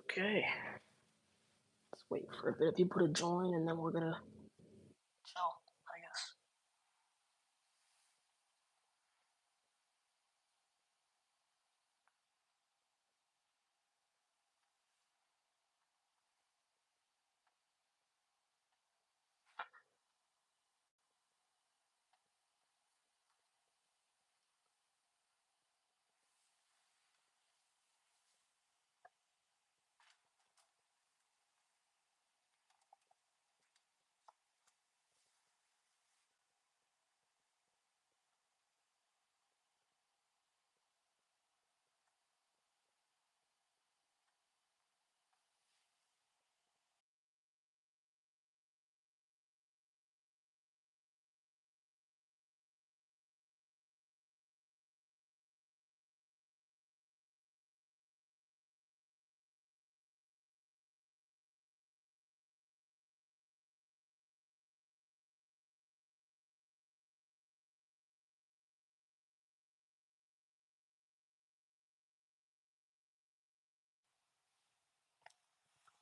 Okay, let's wait for a bit of people to join and then we're gonna chill, I guess.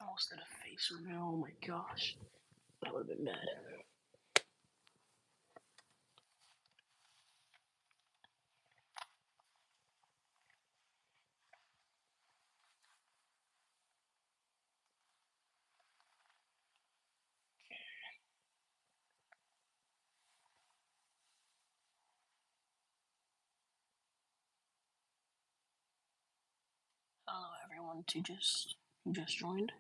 I almost did a face reveal, oh my gosh. That would have been bad. Hello everyone who just joined.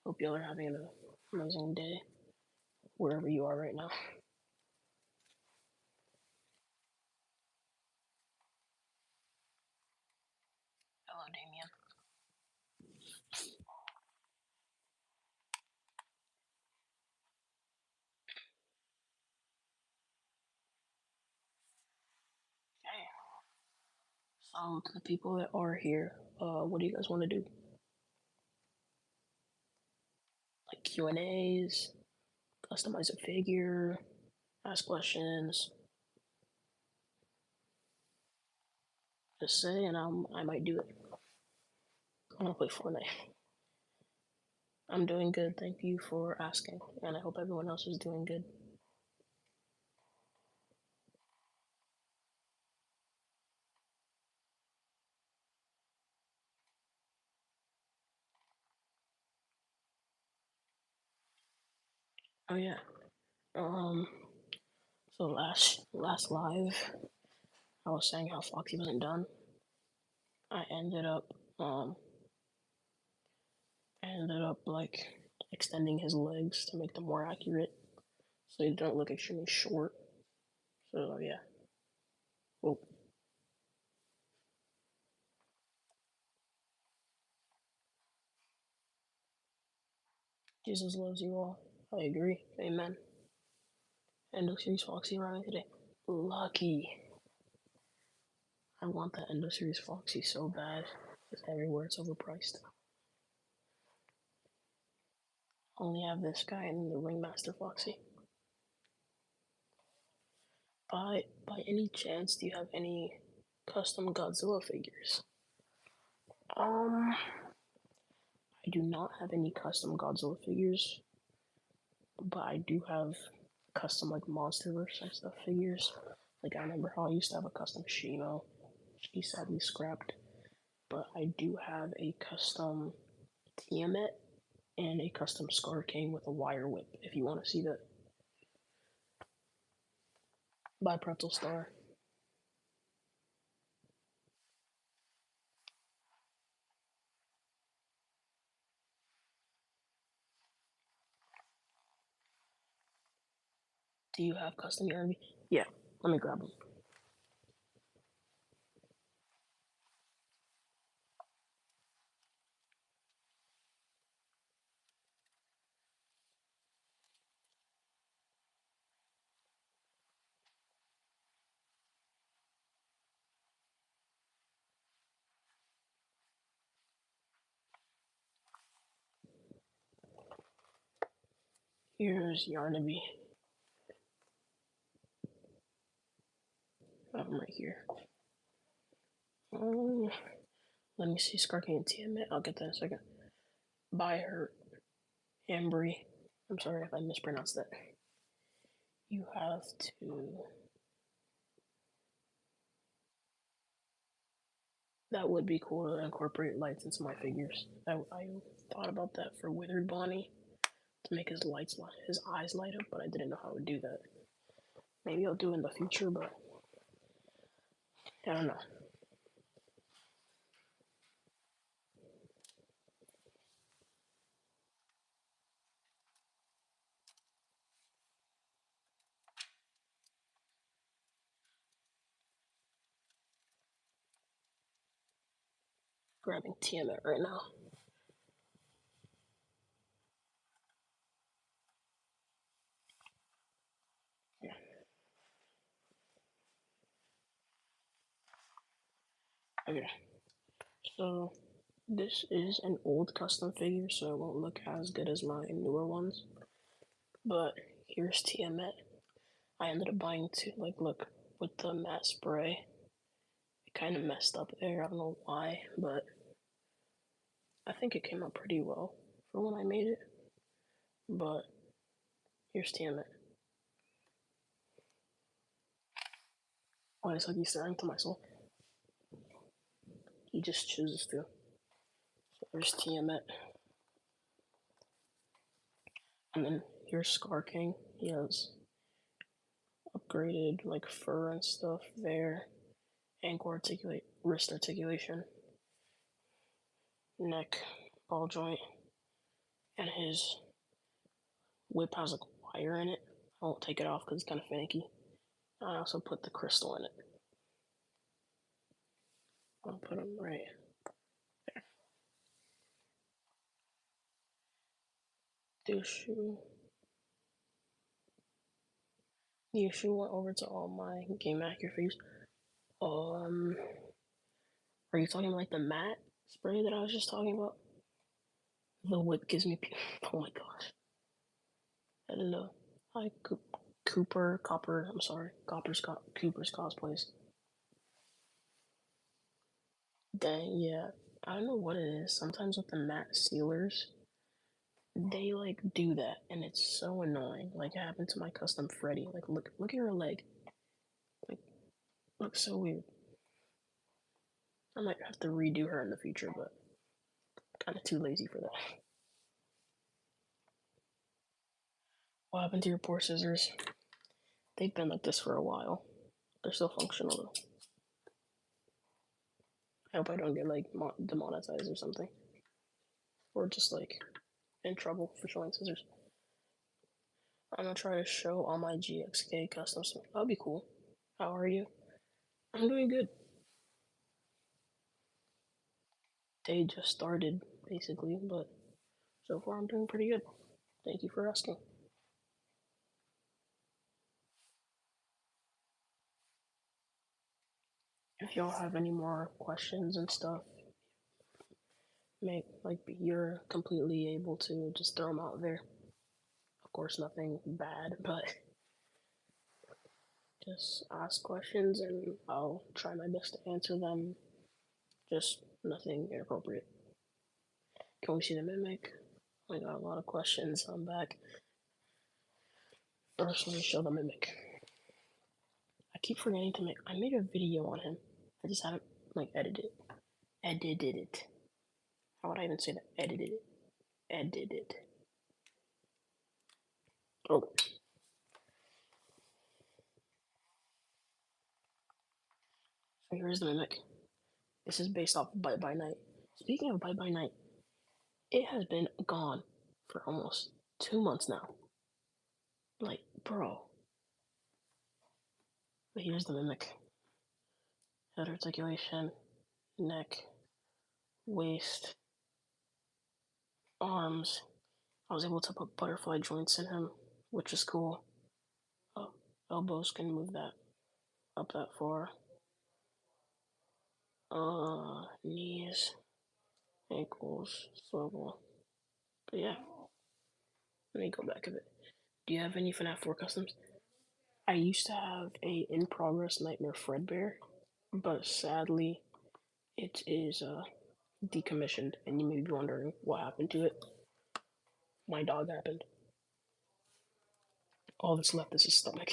Hope y'all are having an amazing day wherever you are right now. Hello Damien. Okay. So to the people that are here, what do you guys want to do? Like Q&As, customize a figure, ask questions. Just say and I might do it. I want to play Fortnite. I'm doing good, thank you for asking, and I hope everyone else is doing good. Oh yeah. Um. So last live, I was saying how Foxy wasn't done. I ended up like extending his legs to make them more accurate, so they don't look extremely short. So yeah. Well, Jesus loves you all. I agree. Amen. Endo series Foxy arriving today. Lucky. I want that Endo series Foxy so bad. It's everywhere. It's overpriced. Only have this guy and the Ringmaster Foxy. By any chance, do you have any custom Godzilla figures? I do not have any custom Godzilla figures, but I do have custom like MonsterVerse and stuff figures. Like I remember how I used to have a custom Shimo. She sadly scrapped, but I do have a custom Tiamat and a custom Scar King with a wire whip. If you want to see that, by Pretzel Star. Do you have custom Yarby? Yeah, let me grab them. Here's Yarnaby. I have them right here. Let me see Scar King and Tiamat. I'll get that in a second. By her, Ambry. I'm sorry if I mispronounced that. You have to. That would be cool to incorporate lights into my figures. I thought about that for Withered Bonnie to make his eyes light up, but I didn't know how to do that. Maybe I'll do it in the future, but I don't know. Grabbing Tiamat right now. Yeah. Okay. So this is an old custom figure, so it won't look as good as my newer ones. But here's Tiamat. I ended up buying two. Like, look, with the matte spray, it kind of messed up there. I don't know why, but I think it came out pretty well for when I made it. But here's Tiamat. Oh, it's like he's staring to my soul. He just chooses to. So there's Tiamat. And then here's Scar King. He has upgraded like fur and stuff there. Ankle articulate, wrist articulation, neck, ball joint, and his whip has like wire in it. I won't take it off because it's kind of finicky. I also put the crystal in it. I'll put them right there. The issue went over to all my game accurate figures. Um, are you talking about like the matte spray that I was just talking about? The whip gives me. Oh my gosh. Hello. Hi, Cooper. Copper. I'm sorry. Cooper's cosplays. Dang, yeah. I don't know what it is. Sometimes with the matte sealers, they like do that, and it's so annoying. Like it happened to my custom Freddy. Like look at her leg. Like looks so weird. I might have to redo her in the future, but kind of too lazy for that. What happened to your poor scissors? They've been like this for a while. They're still functional though. I hope I don't get like demonetized or something, or just like in trouble for showing scissors. I'm gonna try to show all my GXK custom stuff. That'll be cool. How are you? I'm doing good. Day just started basically, but so far I'm doing pretty good. Thank you for asking. If y'all have any more questions and stuff, you're completely able to just throw them out there. Of course, nothing bad, but just ask questions and I'll try my best to answer them. Just nothing inappropriate. Can we see the mimic? I got a lot of questions. I'm back. First, let me show the mimic. I keep forgetting to make. I made a video on him. I just haven't like edited it. Edited it. How would I even say that? Edited it. Edited it. Oh. So here's the mimic. This is based off Bite by Night. Speaking of Bite by Night, it has been gone for almost 2 months now. Like, bro. But here's the mimic. Head articulation, neck, waist, arms. I was able to put butterfly joints in him, which is cool. Oh, elbows can move that up that far. Knees, ankles, swivel. But yeah, let me go back a bit. Do you have any FNAF 4 customs? I used to have a in progress Nightmare Fredbear, but sadly, it is decommissioned, and you may be wondering what happened to it. My dog happened. All that's left is his stomach.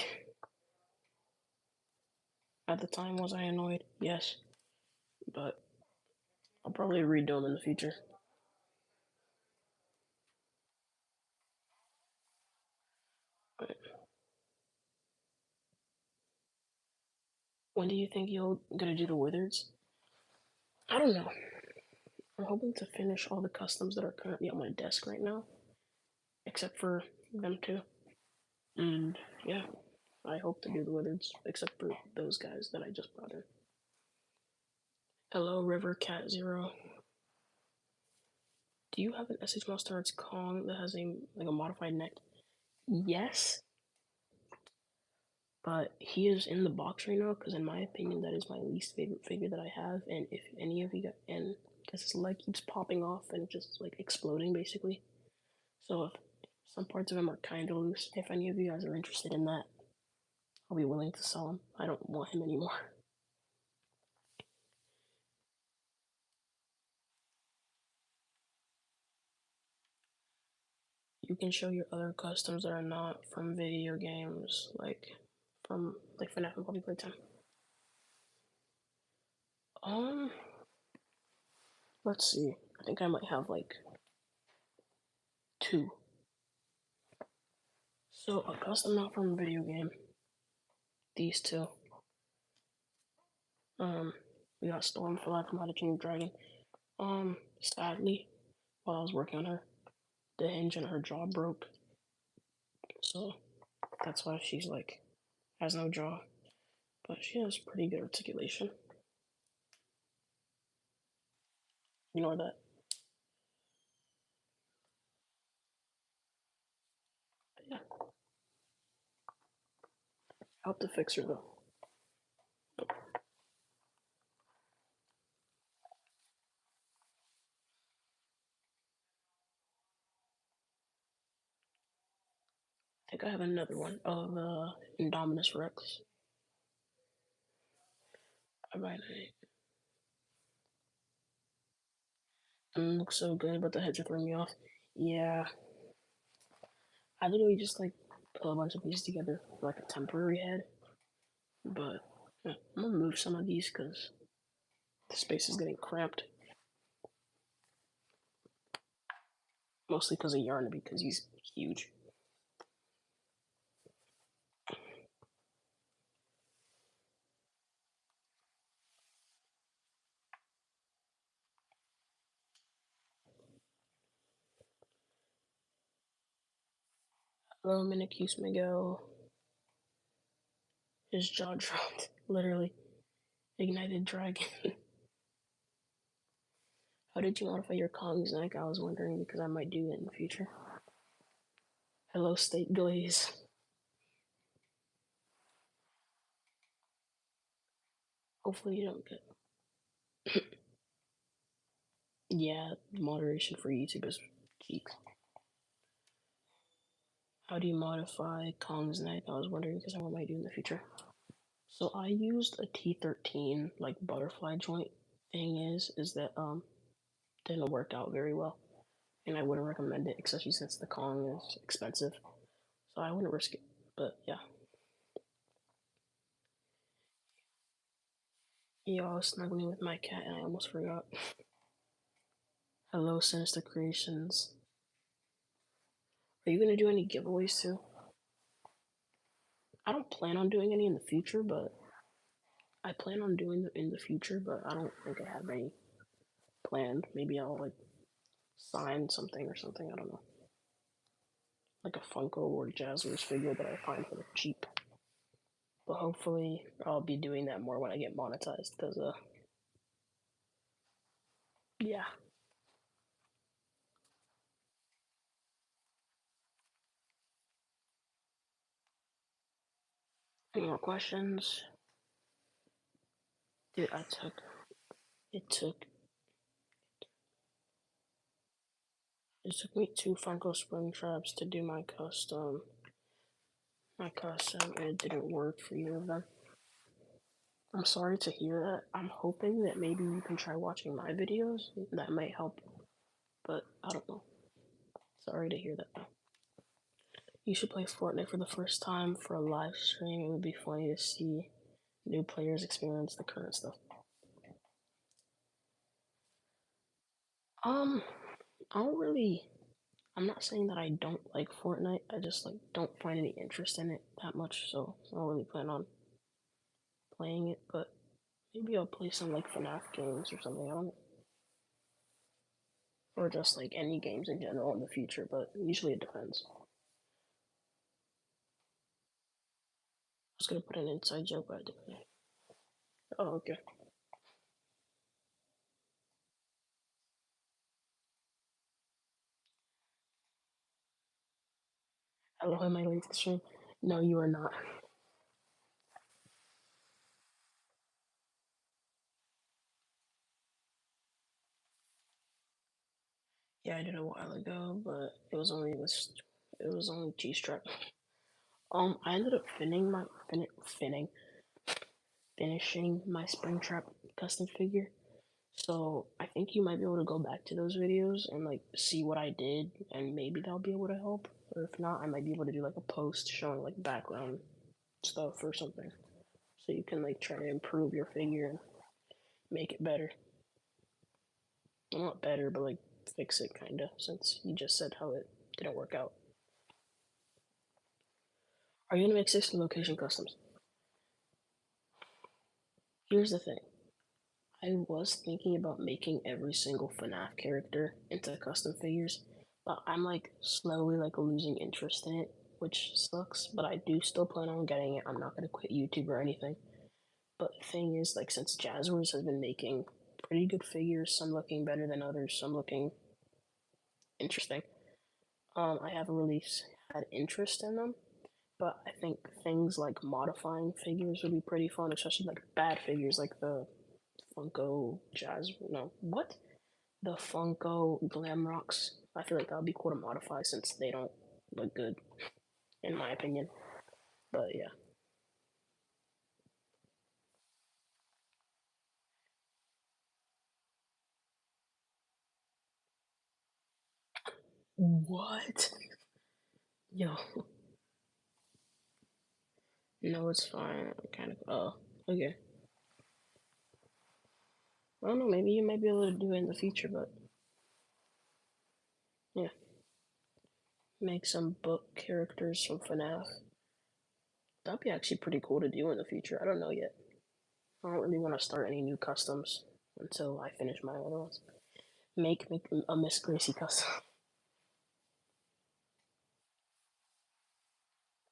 At the time, was I annoyed? Yes, but I'll probably redo them in the future. But when do you think you're gonna do the wizards? I don't know. I'm hoping to finish all the customs that are currently on my desk right now, except for them two. And yeah, I hope to do the wizards, except for those guys that I just brought in. Hello, River Cat Zero. Do you have an SH Mustard's Kong that has a modified neck? Yes, but he is in the box right now because, in my opinion, that is my least favorite figure that I have. And if any of you got, and because his leg keeps popping off and just like exploding basically. So if some parts of him are kind of loose, if any of you guys are interested in that, I'll be willing to sell him. I don't want him anymore. You can show your other customs that are not from video games, like from like FNAF and Poppy Playtime. Um, let's see. I think I might have like two. So a custom not from a video game. These two. Um, we got Stormfly from How to Train Your Dragon. Sadly, while I was working on her, the hinge in her jaw broke. So that's why she's like has no jaw, but she has pretty good articulation. Ignore that. But yeah, I hope to fix her though. I think I have another one of Indominus Rex. I might. Looks so good, but the heads are throwing me off. Yeah, I literally just like put a bunch of pieces together for like a temporary head, but yeah, I'm gonna move some of these because the space is getting cramped. Mostly because of Yarn, because he's huge. Hello, Minicuse Miguel. His jaw dropped. Literally. Ignited Dragon. How did you modify your Kong's neck? I was wondering because I might do it in the future. Hello, State Glaze. Hopefully you don't get. Yeah, moderation for YouTube is cheeks. How do you modify Kong's neck? I was wondering because I might do in the future. So I used a T13 like butterfly joint. Thing is that didn't work out very well, and I wouldn't recommend it, especially since the Kong is expensive. So I wouldn't risk it. But yeah, yeah, I was snuggling with my cat and I almost forgot. Hello, Sinister Creations. Are you gonna do any giveaways too? I don't plan on doing any in the future, but I plan on doing them in the future. But I don't think I have any planned. Maybe I'll like sign something or something. I don't know, like a Funko or Jazzwares figure that I find for cheap. But hopefully, I'll be doing that more when I get monetized. Cause yeah. Any more questions? Dude, it took it took me two Funko Spring Traps to do my custom, and it didn't work for either of them. I'm sorry to hear that. I'm hoping that maybe you can try watching my videos. That might help, but I don't know. Sorry to hear that though. You should play Fortnite for the first time for a live stream. It would be funny to see new players experience the current stuff. Um, I don't really. I'm not saying that I don't like Fortnite. I just like don't find any interest in it that much, so I don't really plan on playing it. But maybe I'll play some like FNAF games or something. I don't, or just like any games in general in the future. But usually it depends. I was gonna put an inside joke, but I didn't. Oh, okay. Hello, am I late to the stream? No, you are not. Yeah, I did a while ago, but it was only G strap. I ended up finishing my Springtrap custom figure. So I think you might be able to go back to those videos and like see what I did, and maybe that'll be able to help. Or if not, I might be able to do like a post showing like background stuff or something, so you can like try to improve your figure and make it better. Well, not better, but like fix it kinda, since you just said how it didn't work out. Are you gonna make 60 location customs? Here's the thing. I was thinking about making every single FNAF character into custom figures, but I'm like slowly like losing interest in it, which sucks, but I do still plan on getting it. I'm not gonna quit YouTube or anything. But the thing is, like, since Jazzwares has been making pretty good figures, some looking better than others, some looking interesting, I haven't really had interest in them. But I think things like modifying figures would be pretty fun, especially like bad figures like the Funko Jazz. No, what? The Funko Glam Rocks. I feel like that would be cool to modify since they don't look good, in my opinion. But yeah. What? Yo, no, it's fine. I'm kind of. Oh, okay. I don't know. Maybe you might be able to do it in the future, but yeah. Make some book characters from FNAF. That'd be actually pretty cool to do in the future. I don't know yet. I don't really want to start any new customs until I finish my other ones. Make a Miss Gracie custom.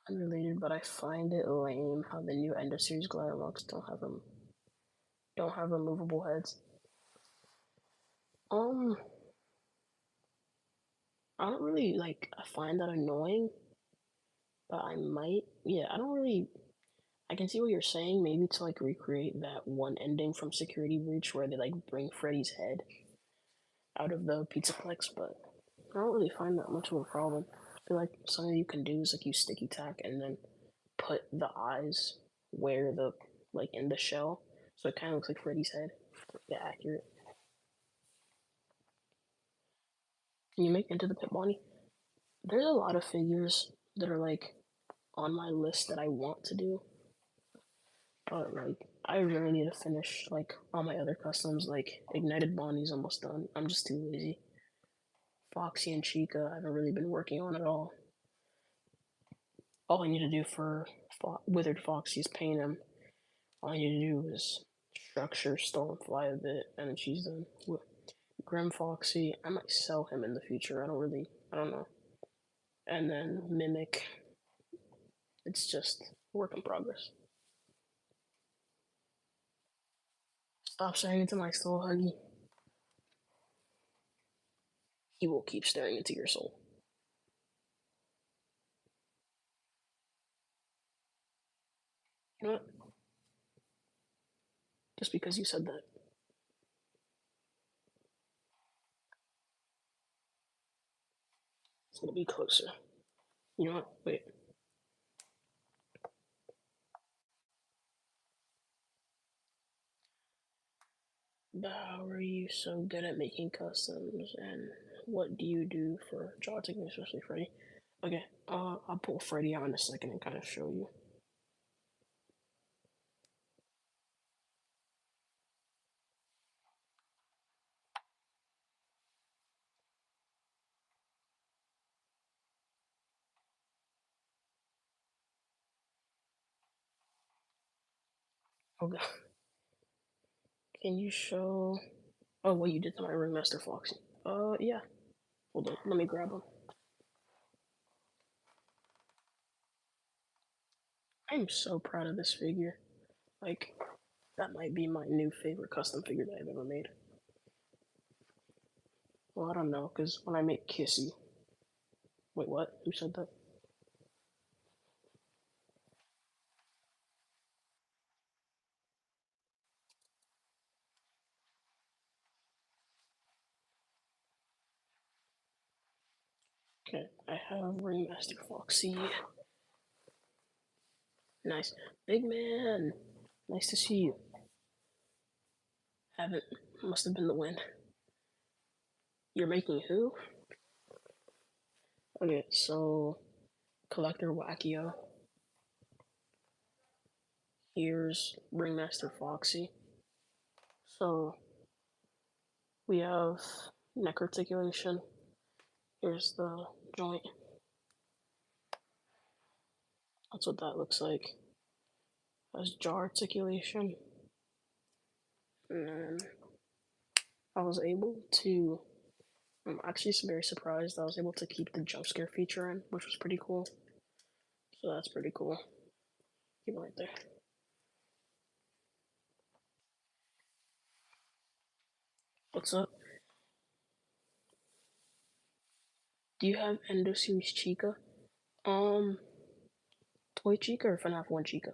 Unrelated, but I find it lame how the new End of Series Glider Rocks don't have removable heads. Um, I don't really like. I find that annoying, but I might. Yeah, I don't really. I can see what you're saying. Maybe to like recreate that one ending from Security Breach where they like bring Freddy's head out of the Pizzaplex, but I don't really find that much of a problem. I feel like something you can do is like you sticky tack and then put the eyes where the like in the shell, so it kind of looks like Freddy's head. Yeah, accurate. Can you make Into the Pit Bonnie? There's a lot of figures that are like on my list that I want to do, but like I really need to finish like all my other customs. Like Ignited Bonnie's almost done. I'm just too lazy. Foxy and Chica, I haven't really been working on at all. All I need to do for Withered Foxy is paint him. All I need to do is structure Stormfly a bit, and she's done. Grim Foxy, I might sell him in the future. I don't know. And then Mimic, it's just work in progress. Stop staring into my soul, Huggy. He will keep staring into your soul. You know what? Just because you said that, it's gonna be closer. You know what? Wait. But how are you so good at making customs, and what do you do for jaw technique, especially Freddy? Okay, I'll pull Freddy out in a second and kind of show you. Okay, can you show? Oh, what you did to my Ringmaster Foxy? Yeah. Hold on, let me grab him. I'm so proud of this figure. Like, that might be my new favorite custom figure that I've ever made. Well, I don't know, because when I make Kissy. Wait, what? Who said that? Okay, I have Ringmaster Foxy. Nice. Big man! Nice to see you. Haven't. Must have been the wind. You're making who? Okay, so Collector Wackio. Here's Ringmaster Foxy. So we have neck articulation. Here's the joint. That's what that looks like. Has jaw articulation. And then I was able to. I'm actually very surprised I was able to keep the jump scare feature in, which was pretty cool. So that's pretty cool. Keep it right there. What's up? Do you have Endo Series Chica? Um, Toy Chica or FNAF 1 Chica?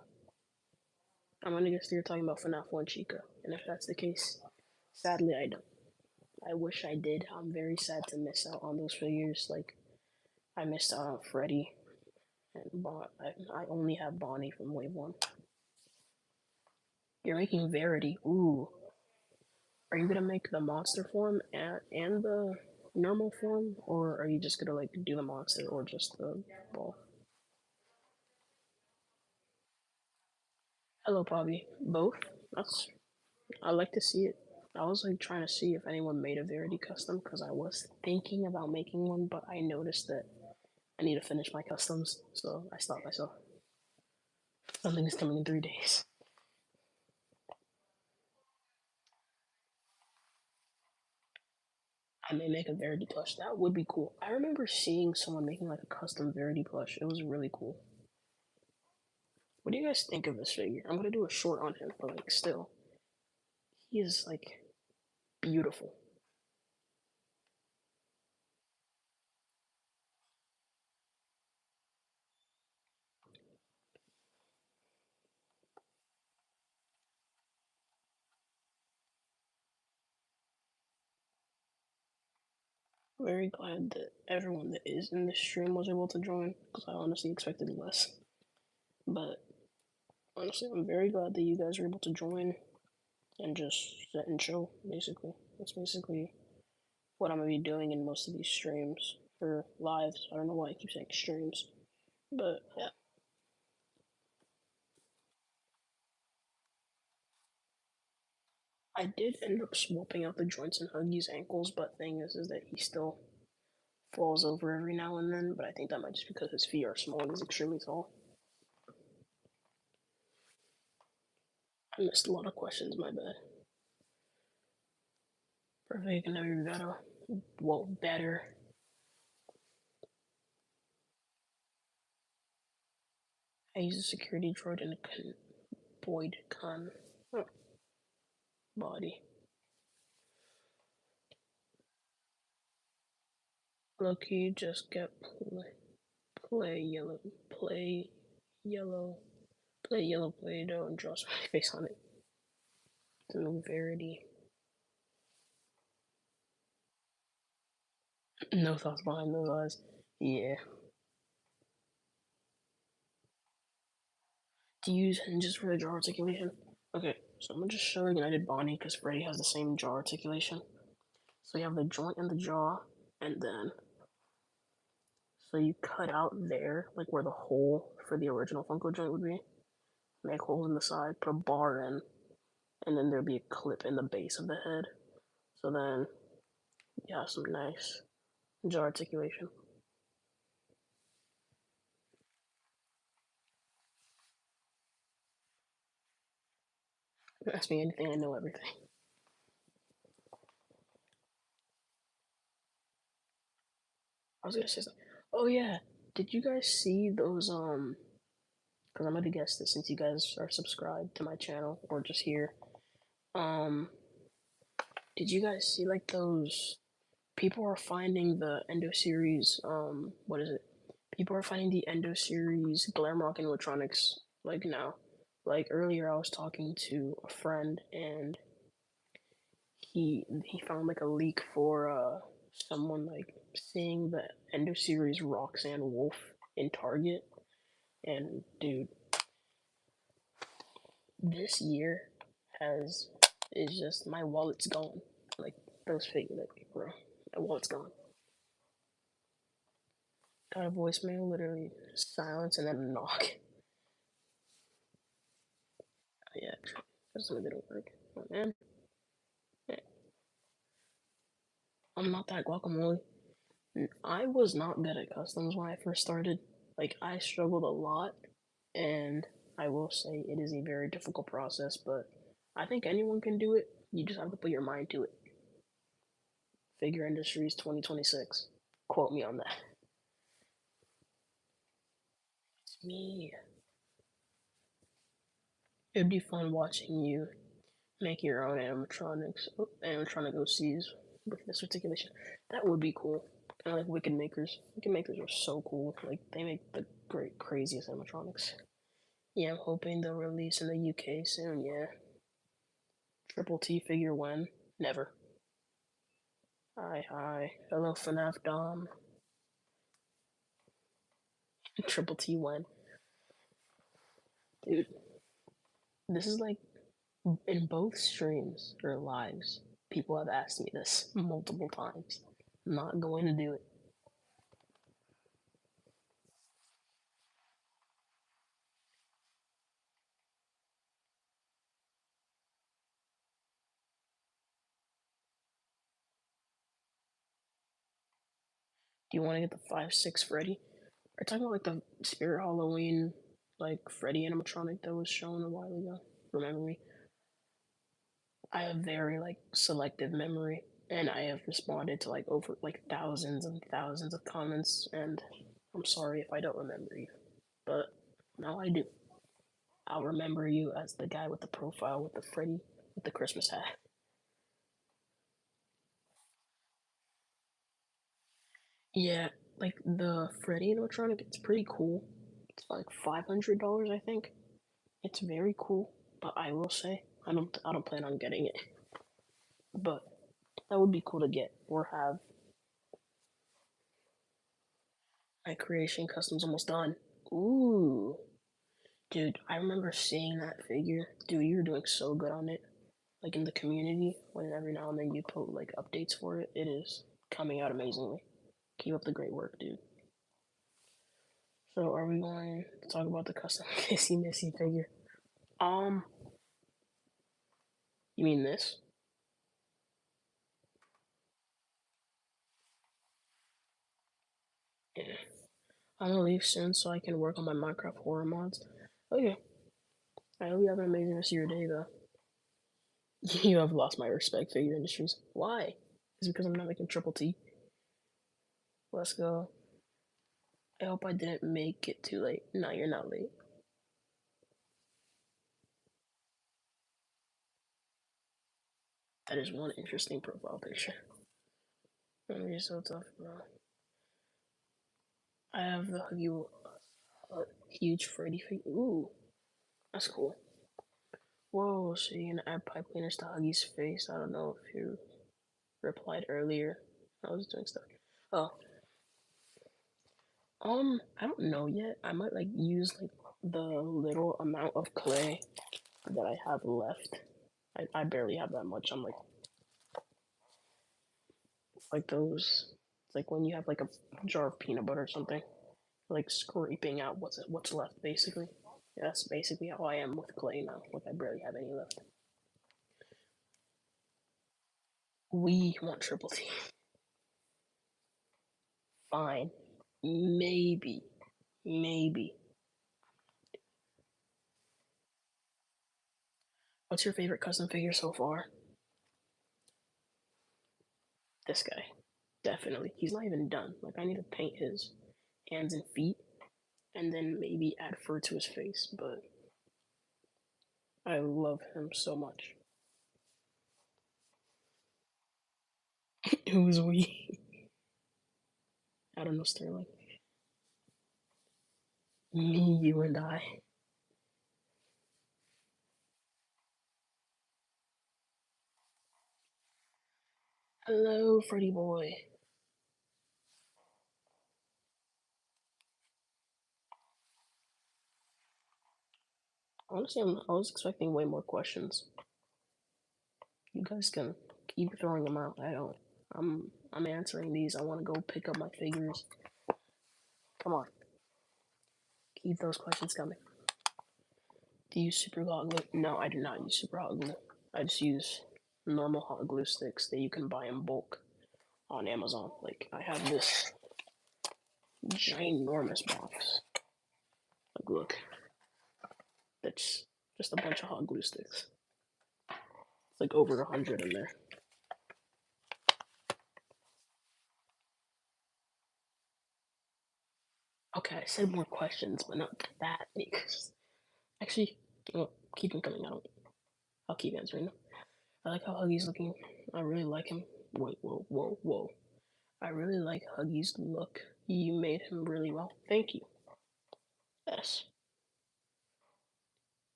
I'm gonna guess you're talking about FNAF 1 Chica, and if that's the case, sadly I don't. I wish I did. I'm very sad to miss out on those figures. Like, I missed out on Freddy, and I only have Bonnie from Wave 1. You're making Verity. Ooh. Are you gonna make the monster form and the normal form, or are you just gonna like do the monster or just the ball? Hello, Bobby. Both? That's. I like to see it. I was like trying to see if anyone made a Verity custom because I was thinking about making one, but I noticed that I need to finish my customs, so I stopped myself. Something is coming in 3 days. I may make a Verity plush. That would be cool. I remember seeing someone making like a custom Verity plush. It was really cool. What do you guys think of this figure? I'm gonna do a short on him, but like still, he is like beautiful. Very glad that everyone that is in this stream was able to join because I honestly expected less. But honestly, I'm very glad that you guys were able to join and just sit and chill. Basically, that's basically what I'm gonna be doing in most of these streams or lives. I don't know why I keep saying streams, but yeah. I did end up swapping out the joints in Huggy's ankles, but thing is that he still falls over every now and then. But I think that might just because his feet are small and he's extremely tall. I missed a lot of questions. My bad. Perfect. Can never be better. Well, better. I use a security droid in a Boyd con body. Loki just get play yellow, play yellow, play yellow play doh and draw my face on it. No Verity. No thoughts behind those eyes. Yeah. Do you use hinges for the jaw articulation? Okay, So I'm gonna just show United Bonnie because Freddy has the same jaw articulation. So you have the joint in the jaw, and then so you cut out there, like where the hole for the original Funko joint would be. Make holes in the side, put a bar in, and then there'll be a clip in the base of the head. So then you have some nice jaw articulation. Ask me anything, I know everything. I was gonna say something. Oh yeah, did you guys see those? Because I'm gonna guess this since you guys are subscribed to my channel or just here. Um, did you guys see like those? People are finding the Endo series. What is it? People are finding the Endo series Glamrock animatronics like now. Like earlier, I was talking to a friend and he found like a leak for someone like seeing the Endo series Roxanne Wolf in Target. And dude, this year has is just my wallet's gone. Like those figures, like bro, my wallet's gone. Got a voicemail, literally silence and then a knock. Yeah, that's something didn't work. Oh, man, I'm not that guacamole. I was not good at customs when I first started. Like I struggled a lot, and I will say it is a very difficult process. But I think anyone can do it. You just have to put your mind to it. Figure.industries 2026. Quote me on that. It's me. It'd be fun watching you make your own animatronic OCs with this articulation. That would be cool. Kind of like Wicked Makers. Wicked Makers are so cool. Like they make the great craziest animatronics. Yeah, I'm hoping they'll release in the UK soon. Yeah, Triple T figure when? Never. Hi hi. Hello FNAF Dom. Triple T when? Dude, this is like in both streams or lives. People have asked me this multiple times. I'm not going to do it. Do you want to get the 5-6 Freddy? Are you talking about like the Spirit Halloween, like Freddy animatronic that was shown a while ago? Remember me? I have very like selective memory, and I have responded to like over like thousands and thousands of comments, and I'm sorry if I don't remember you, but now I do. I'll remember you as the guy with the profile with the Freddy with the Christmas hat. Yeah, like the Freddy animatronic, it's pretty cool. It's like $500, I think. It's very cool, but I will say I don't plan on getting it. But that would be cool to get or have. My creation custom's almost done. Ooh, dude, I remember seeing that figure. Dude, you were doing so good on it. Like in the community, when every now and then you put like updates for it, it is coming out amazingly. Keep up the great work, dude. So, are we going to talk about the custom Kissy Missy figure? Um, you mean this? Yeah. I'm gonna leave soon so I can work on my Minecraft horror mods. Okay. I hope you have an amazing rest of your day, though. You have lost my respect, Figure Industries. Why? Is it because I'm not making triple T? Let's go. I hope I didn't make it too late. No, you're not late. That is one interesting profile picture. You're so tough, bro. I have the Huggy, huge Freddy figure. Ooh, that's cool. Whoa, so you can add pipe cleaners to Huggy's face. I don't know if you replied earlier. I was doing stuff. Oh, I don't know yet. I might like use like the little amount of clay that I have left I barely have that much. I'm like those. It's like when you have like a jar of peanut butter or something, like scraping out what's left basically. Yeah, that's basically how I am with clay now. Like I barely have any left. We want triple T. Fine. Maybe. Maybe. What's your favorite custom figure so far? This guy. Definitely. He's not even done. Like I need to paint his hands and feet and then maybe add fur to his face, but I love him so much. Who's we? I don't know, Sterling. Me, you, and I. Hello, Freddy boy. Honestly, I was expecting way more questions. You guys can keep throwing them out. I don't. I'm answering these. I want to go pick up my figures. Come on, keep those questions coming. Do you use super hot glue? No, I do not use super hot glue. I just use normal hot glue sticks that you can buy in bulk on Amazon. Like I have this ginormous box. Like look, that's just a bunch of hot glue sticks. It's like over 100 in there. Okay, I said more questions, but not that because actually, well, keep them coming. I'll keep answering them. I like how Huggy's looking. I really like him. Wait, whoa, whoa, whoa. I really like Huggy's look. You made him really well. Thank you. Yes.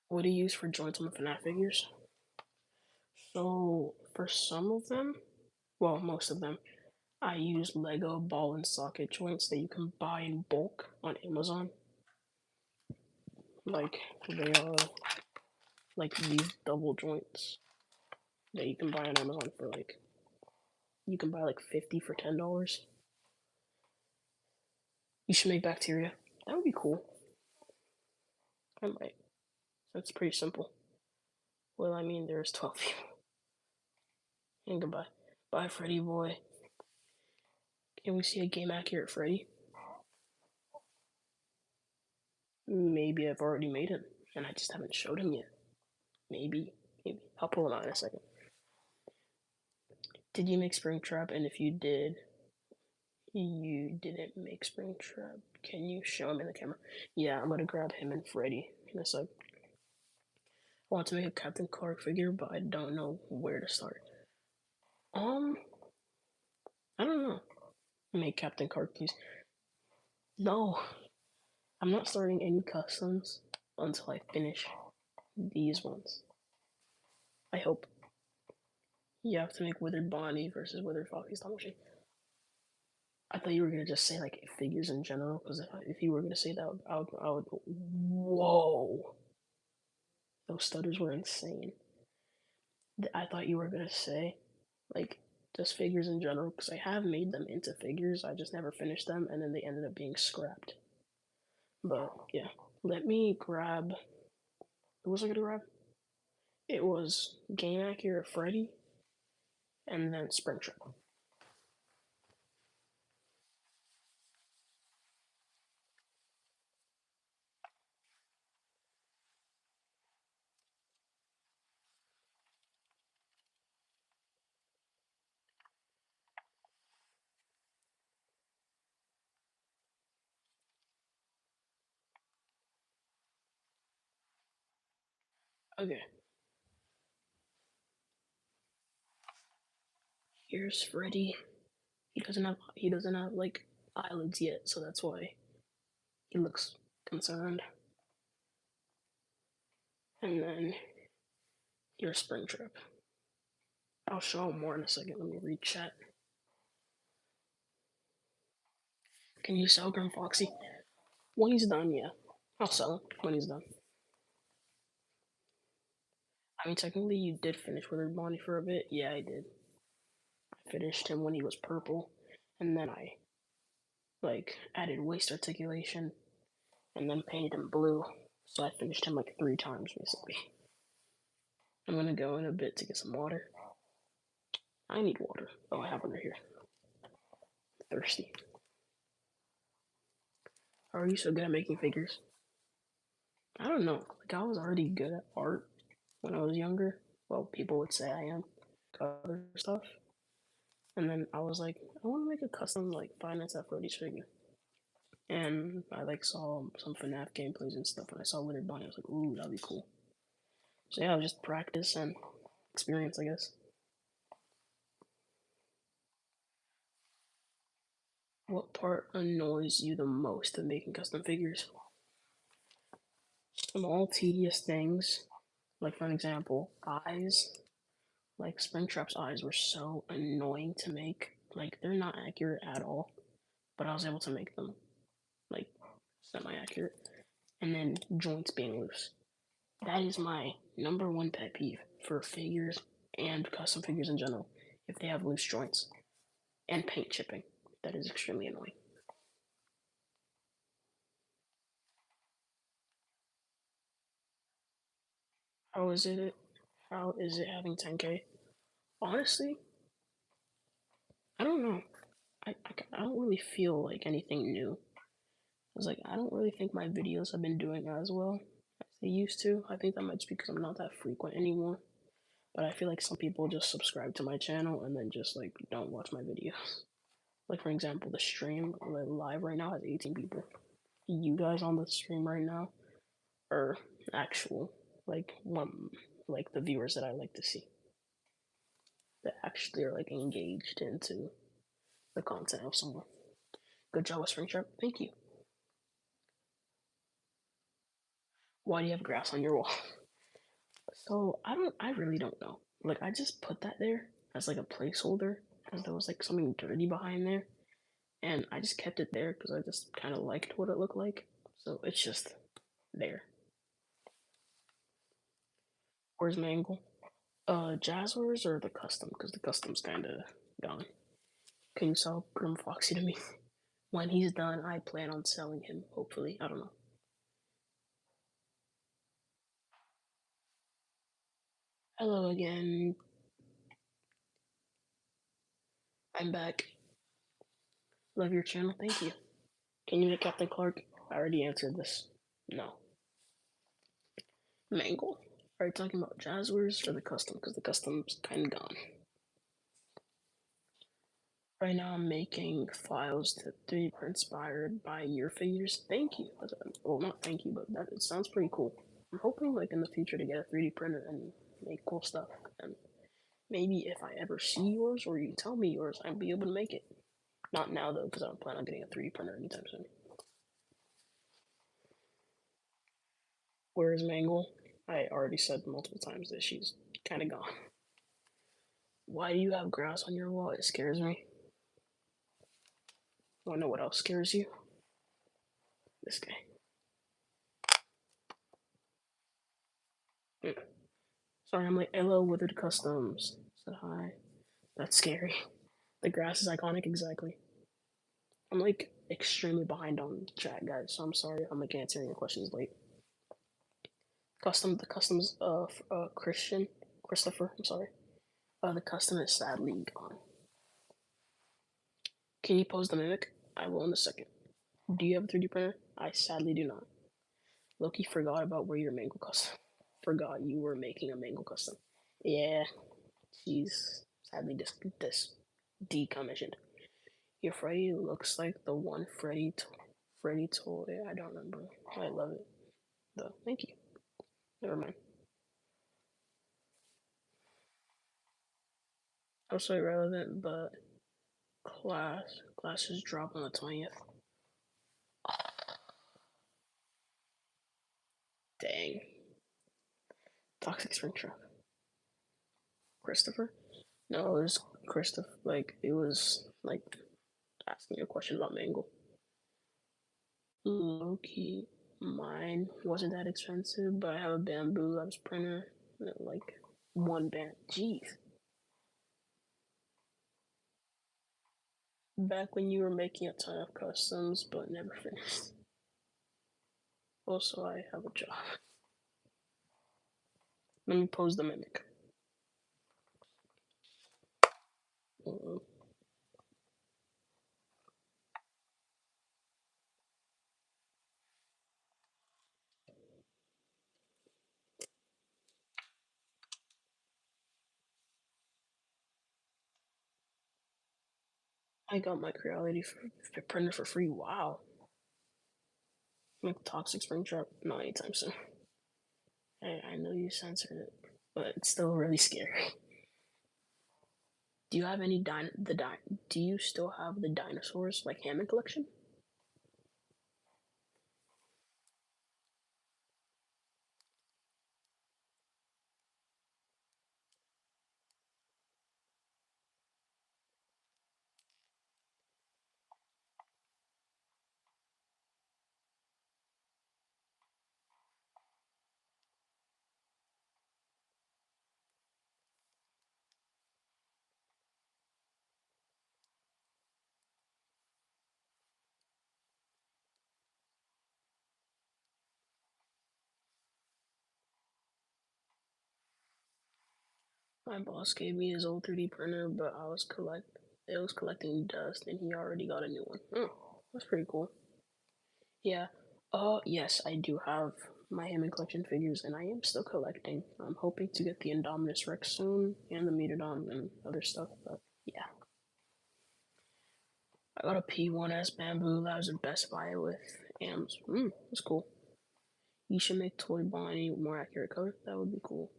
What do you use for joints on the FNAF figures? So, for some of them, well, most of them, I use Lego ball and socket joints that you can buy in bulk on Amazon. Like, they are like these double joints that you can buy on Amazon for like, you can buy like 50 for $10. You should make bacteria. That would be cool. I might. That's pretty simple. Well, I mean, there's 12 people. And goodbye. Bye, Freddy boy. Can we see a game accurate Freddy? Maybe I've already made him, and I just haven't showed him yet. Maybe. Maybe. I'll pull him out in a second. Did you make Springtrap? And if you did, you didn't make Springtrap. Can you show him in the camera? Yeah, I'm gonna grab him and Freddy in a sec. I want to make a Captain Clark figure, but I don't know where to start. Um, I don't know. Make Captain Clark, please. No, I'm not starting any customs until I finish these ones. I hope. You have to make Withered Bonnie versus Withered Foxy Stop Machine. I thought you were gonna just say like figures in general, because if you were gonna say that, I would. Whoa, those stutters were insane. I thought you were gonna say like just figures in general, because I have made them into figures. I just never finished them, and then they ended up being scrapped. But yeah, let me grab. What was I gonna grab? It was Game Accurate Freddy, and then Springtrap. Okay, here's Freddy. He doesn't have like eyelids yet, so that's why he looks concerned. And then here's Springtrap. I'll show him more in a second. Let me read chat. Can you sell Grim Foxy? When he's done, yeah. I'll sell him when he's done. I mean, technically, you did finish Withered Bonnie for a bit. Yeah, I did. I finished him when he was purple, and then I like added waist articulation, and then painted him blue. So I finished him like 3 times basically. I'm gonna go in a bit to get some water. I need water. Oh, I have one right here. Thirsty. How are you so good at making figures? I don't know. Like I was already good at art when I was younger. Well, people would say I am. Other stuff. And then I was like, I want to make a custom like Five Nights at Freddy's figure. And I like saw some FNAF gameplays and stuff, and I saw Withered Bonnie. I was like, ooh, that'd be cool. So yeah, just practice and experience, I guess. What part annoys you the most of making custom figures? Small, tedious things, like for an example, eyes. Like Springtrap's eyes were so annoying to make. Like they're not accurate at all, but I was able to make them like semi-accurate. And then joints being loose. That is my number one pet peeve for figures and custom figures in general. If they have loose joints and paint chipping, that is extremely annoying. How is it? How is it having 10K? Honestly, I don't know. I don't really feel like anything new. I was like, I don't really think my videos have been doing as well as they used to. I think that might be because I'm not that frequent anymore. But I feel like some people just subscribe to my channel and then just like don't watch my videos. Like for example, the stream live right now has 18 people. You guys on the stream right now are actual like one like the viewers that I like to see that actually are like engaged into the content of someone. Good job with Spring Sharp. Thank you. Why do you have grass on your wall? So I really don't know. Like I just put that there as like a placeholder because there was like something dirty behind there, and I just kept it there because I just kind of liked what it looked like. So it's just there. Where's Mangle? Jazzwares or the custom? Because the custom's kind of gone. Can you sell Grim Foxy to me? When he's done, I plan on selling him. Hopefully, I don't know. Hello again. I'm back. Love your channel. Thank you. Can you make Captain Clark? I already answered this. No. Mangle. Are you talking about Jazzwares or the custom? Because the custom's kind of gone. Right now, I'm making files to 3D print inspired by your figures. Thank you. Well, not thank you, but that it sounds pretty cool. I'm hoping, like in the future, to get a 3D printer and make cool stuff. And maybe if I ever see yours or you tell me yours, I'll be able to make it. Not now though, because I don't plan on getting a 3D printer anytime soon. Where is Mangle? I already said multiple times that she's kind of gone. Why do you have grass on your wall? It scares me. Want to know what else scares you? This guy. Mm. Sorry, I'm like, hello, Withered Customs. Said hi. That's scary. The grass is iconic, exactly. I'm like extremely behind on chat, guys, so I'm sorry if I'm like answering your questions late. The customs of Christopher, I'm sorry. The custom is sadly gone. Can you pose the mimic? I will in a second. Do you have a 3D printer? I sadly do not. Loki forgot about where your mango custom. Forgot you were making a mango custom. Yeah, she's sadly decommissioned. Your Freddy looks like the one Freddy toy. I don't remember. I love it though. Thank you. Never mind. Also irrelevant, but classes drop on the 20th. Dang. Toxic Spring Trap. Christopher? No, it was Christopher. Like it was like asking a question about Mangle. Low key, mine wasn't that expensive, but I have a bamboo labs printer. like one band. Jeez. Back when you were making a ton of customs but never finished. Also, I have a job. Let me pose the mimic. Uh, I got my Creality printer for free. Wow. Make toxic spring trap? Not anytime soon. I know you censored it, but it's still really scary. Do you have any Do you still have the dinosaurs like Hammond collection? My boss gave me his old 3D printer, but it was collecting dust, and he already got a new one. Oh, that's pretty cool. Yeah. Yes, I do have my Hammond collection figures, and I am still collecting. I'm hoping to get the Indominus Rex soon, and the Meteodon and other stuff. But yeah, I got a P1S bamboo that I was in Best Buy with AMS. That's cool. You should make Toy Bonnie more accurate color. That would be cool.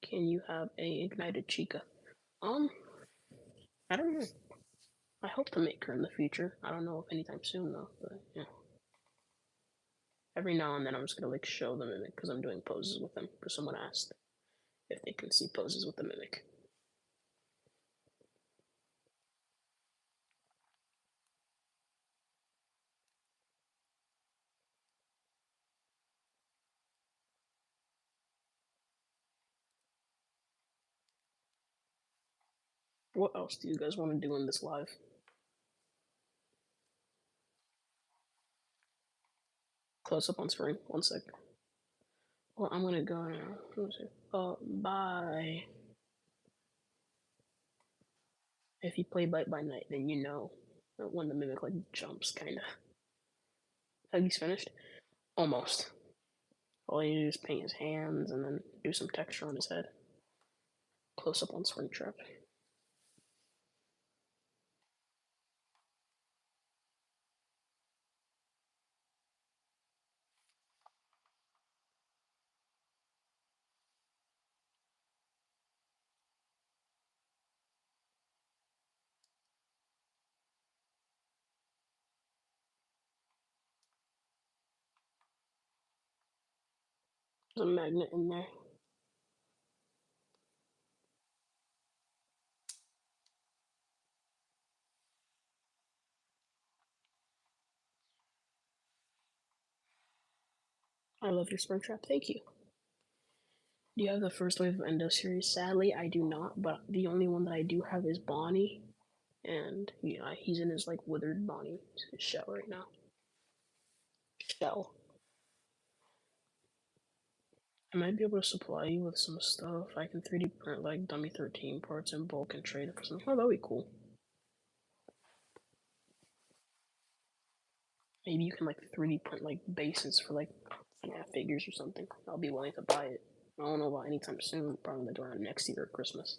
Can you have a ignited Chica? Um, I don't know. I hope to make her in the future. I don't know if anytime soon though. But yeah, every now and then I'm just gonna like show the mimic because I'm doing poses with them. Because someone asked if they can see poses with the mimic. What else do you guys want to do in this live? Close up on screen. One sec. Well, I'm gonna go now. Bye. If you play Bite by Night, then you know when the mimic like jumps, kind of. Have you finished? Almost. All you do is paint his hands and then do some texture on his head. Close up on Springtrap. There's a magnet in there. I love your Springtrap. Thank you. Do you have the first wave of Endo series? Sadly, I do not, but the only one that I do have is Bonnie, and yeah, he's in his like withered Bonnie shell right now. Shell. I might be able to supply you with some stuff. I can 3D print like Dummy 13 parts in bulk and trade it for something. Oh, that'd be cool. Maybe you can like 3D print like bases for like figures or something. I'll be willing to buy it. I don't know about anytime soon. Probably like around next year or Christmas.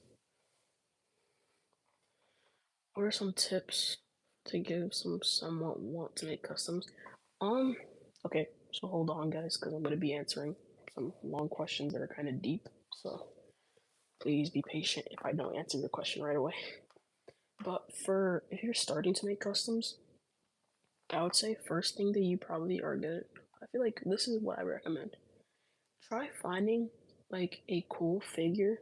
What are some tips to give someone want to make customs? Um, okay, so hold on, guys, because I'm gonna be answering some long questions that are kind of deep. So please be patient if I don't answer your question right away. But for if you're starting to make customs, I would say first thing that you probably are good. I feel like this is what I recommend. Try finding like a cool figure,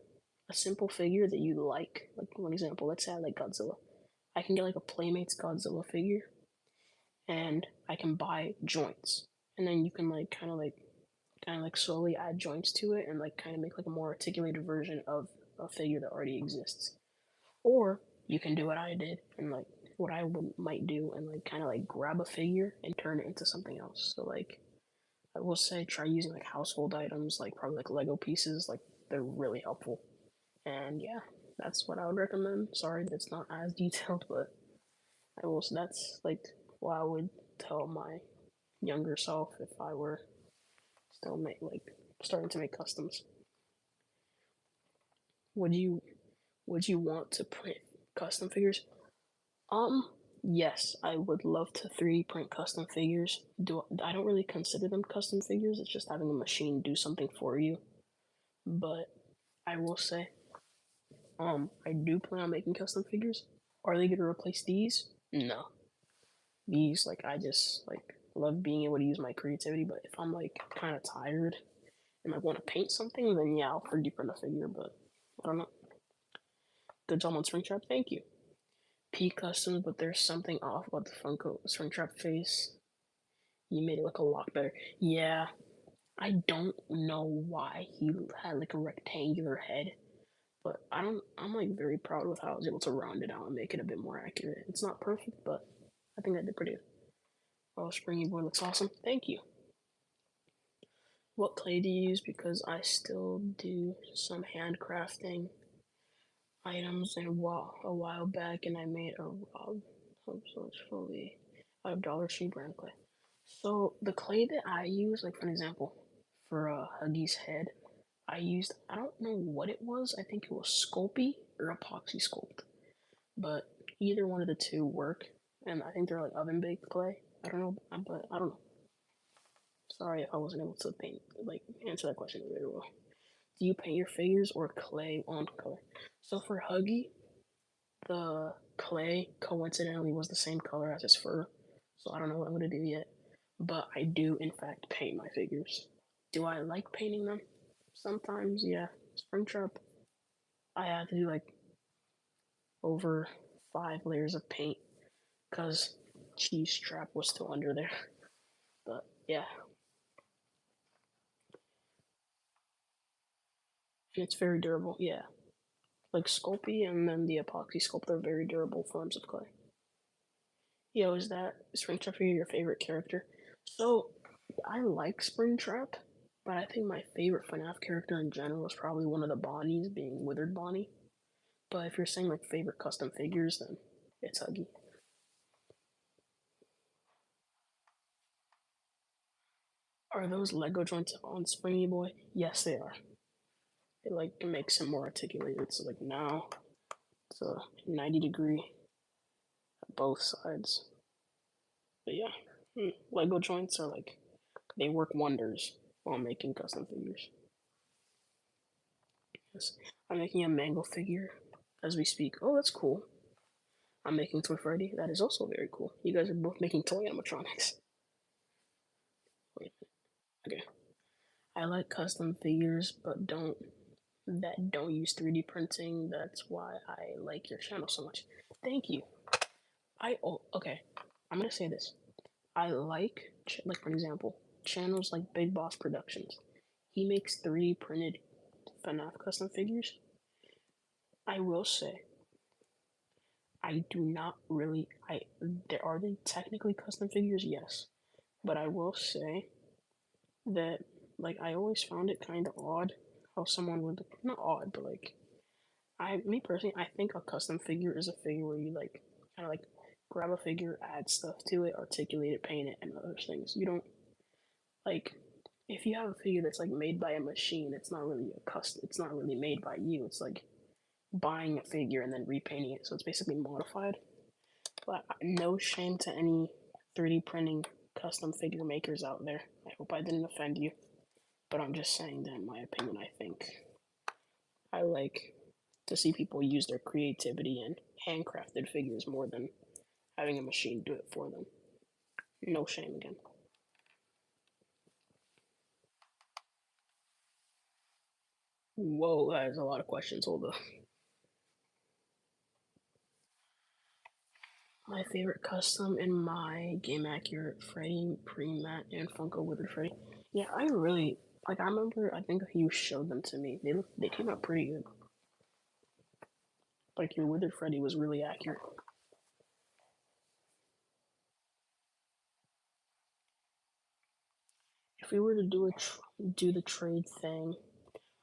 a simple figure that you like. Like one example, let's say I like Godzilla. I can get like a Playmates Godzilla figure, and I can buy joints, and then you can like kind of like kind of like slowly add joints to it and like kind of make like a more articulated version of a figure that already exists. Or you can do what I did and like what I would, might do and like kind of like grab a figure and turn it into something else. So like I will say try using like household items like probably like Lego pieces, like they're really helpful. And yeah, that's what I would recommend. Sorry that it's not as detailed, but I will. That's like what I would tell my younger self if I were still make like starting to make customs. Would you would you want to print custom figures? Um, yes, I would love to 3D print custom figures. Do I don't really consider them custom figures. It's just having a machine do something for you. But I will say, I do plan on making custom figures. Are they gonna replace these? No. These like I just like love being able to use my creativity. But if I'm like kind of tired and I want to paint something, then yeah, I'll 3D print a figure. But I don't know. Good job on Springtrap. Thank you. P customs, but there's something off about the Funko Springtrap face. You made it look a lot better. Yeah, I don't know why he had like a rectangular head, but I don't. I'm like very proud with how I was able to round it out and make it a bit more accurate. It's not perfect, but I think I did pretty good. Oh, Springy Boy looks awesome. Thank you. What clay do you use? Because I still do some handcrafting items and a while back, and I made a Rob so it's fully out of Dollar Tree brand clay. So the clay that I use, like for an example, for Huggy's head, I used I don't know what it was. I think it was Sculpey or Epoxy Sculpt, but either one of the two work, and I think they're like oven baked clay. I don't know, but I don't know. Sorry if I wasn't able to paint like answer that question very well. Do you paint your figures or clay on color? So for Huggy, the clay coincidentally was the same color as his fur, so I don't know what I'm gonna do yet. But I do, in fact, paint my figures. Do I like painting them? Sometimes, yeah. Springtrap, I had to do like over 5 layers of paint because cheese trap was still under there. But yeah, and it's very durable. Yeah, like Sculpey and then the epoxy sculpt are very durable forms of clay. Yo, is that Springtrap for you your favorite character? So, I like Springtrap, but I think my favorite FNAF character in general is probably one of the Bonnies, being Withered Bonnie. But if you're saying like favorite custom figures, then it's Huggy. Are those Lego joints on Springy Boy? Yes, they are. It like makes him more articulated. So like now it's a 90-degree at both sides. But yeah, Lego joints are like they work wonders while making custom figures. Yes. I'm making a mango figure as we speak. Oh, that's cool. I'm making Toy Freddy. That is also very cool. You guys are both making toy animatronics. Wait, okay. I like custom figures, but don't use 3D printing. That's why I like your channel so much. Thank you. Okay. I'm gonna say this. I like for example, channels like Big Boss Productions. He makes 3D printed FNAF custom figures. I will say I do not really. I there are they technically custom figures, yes, but I will say that like I always found it kind of odd how someone would not odd, but like me personally, I think a custom figure is a figure where you like kind of like grab a figure, add stuff to it, articulate it, paint it, and other things. You don't like if you have a figure that's like made by a machine, it's not really a custom. It's not really made by you. It's like buying a figure and then repainting it, so it's basically modified. But no shame to any 3D printing custom figure makers out there. I hope I didn't offend you, but I'm just saying that in my opinion, I think I like to see people use their creativity in handcrafted figures more than having a machine do it for them. No shame again. Whoa, that is a lot of questions. Hold up. My favorite custom in my Game Accurate Freddy, Pre-Mat, and Funko Withered Freddy. Yeah, I really Like I remember, I think you showed them to me. They came out pretty good. Like your Withered Freddy was really accurate. If we were to do the trade thing,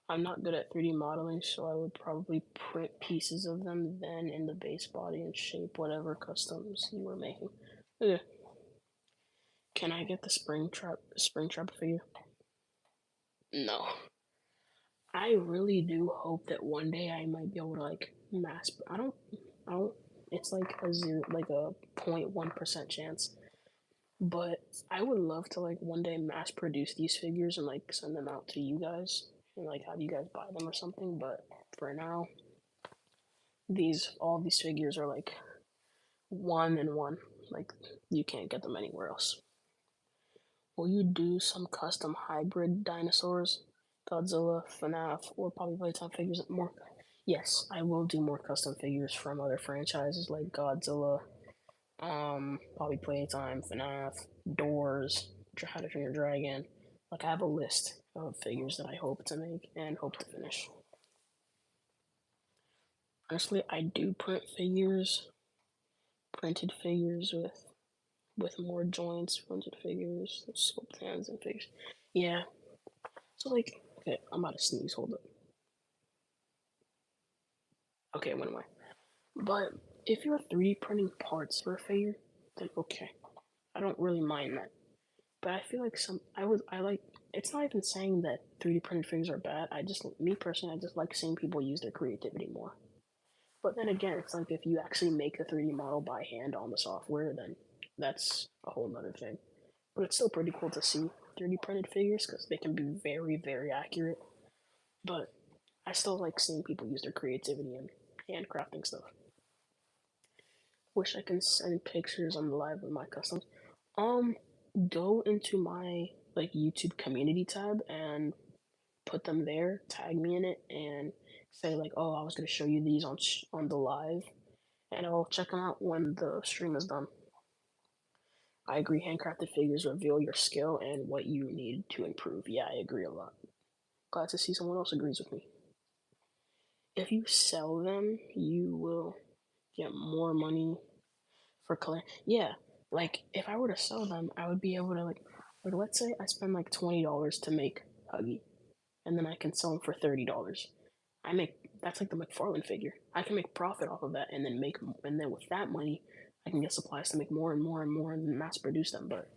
I'm not good at 3D modeling, so I would probably print pieces of them then in the base body and shape whatever customs you were making. Okay. Can I get the Springtrap figure? No. I really do hope that one day I might be able to like mass. I don't. It's like a zero, like a 0.1% chance. But I would love to like one day mass produce these figures and like send them out to you guys and like have you guys buy them or something. But for now, all these figures are like one and one. Like you can't get them anywhere else. Will you do some custom hybrid dinosaurs, Godzilla, FNAF, or probably Playtime figures more? Yes, I will do more custom figures from other franchises like Godzilla, probably Playtime, FNAF, Doors, How to Train Your Dragon. Like I have a list of figures that I hope to make and hope to finish. Honestly, I do print figures, printed figures with more joints, printed figures, sculpt hands and figures. Yeah. So like, okay, I'm about to sneeze. Hold up. Okay, what am I? But if you're 3D printing parts for a figure, then okay, I don't really mind that. But I feel like I like. It's not even saying that 3D printed figures are bad. Me personally, I just like seeing people use their creativity more. But then again, it's like if you actually make a 3D model by hand on the software, then that's a whole other thing. But it's still pretty cool to see 3D printed figures because they can be very, very accurate. But I still like seeing people use their creativity and handcrafting stuff. Wish I can send pictures on the live of my customs. Um, go into my like YouTube community tab and put them there. Tag me in it and say like, oh, I was gonna show you these on the live, and I'll check them out when the stream is done. I agree. Handcrafted figures reveal your skill and what you need to improve. Yeah, I agree a lot. Glad to see someone else agrees with me. If you sell them, you will get more money for color. Yeah, like if I were to sell them, I would be able to like let's say I spend like $20 to make Huggy, and then I can sell them for $30. I make that's like the McFarlane figure. I can make profit off of that, and then with that money, I can get supplies to make more and more and more and mass produce them. But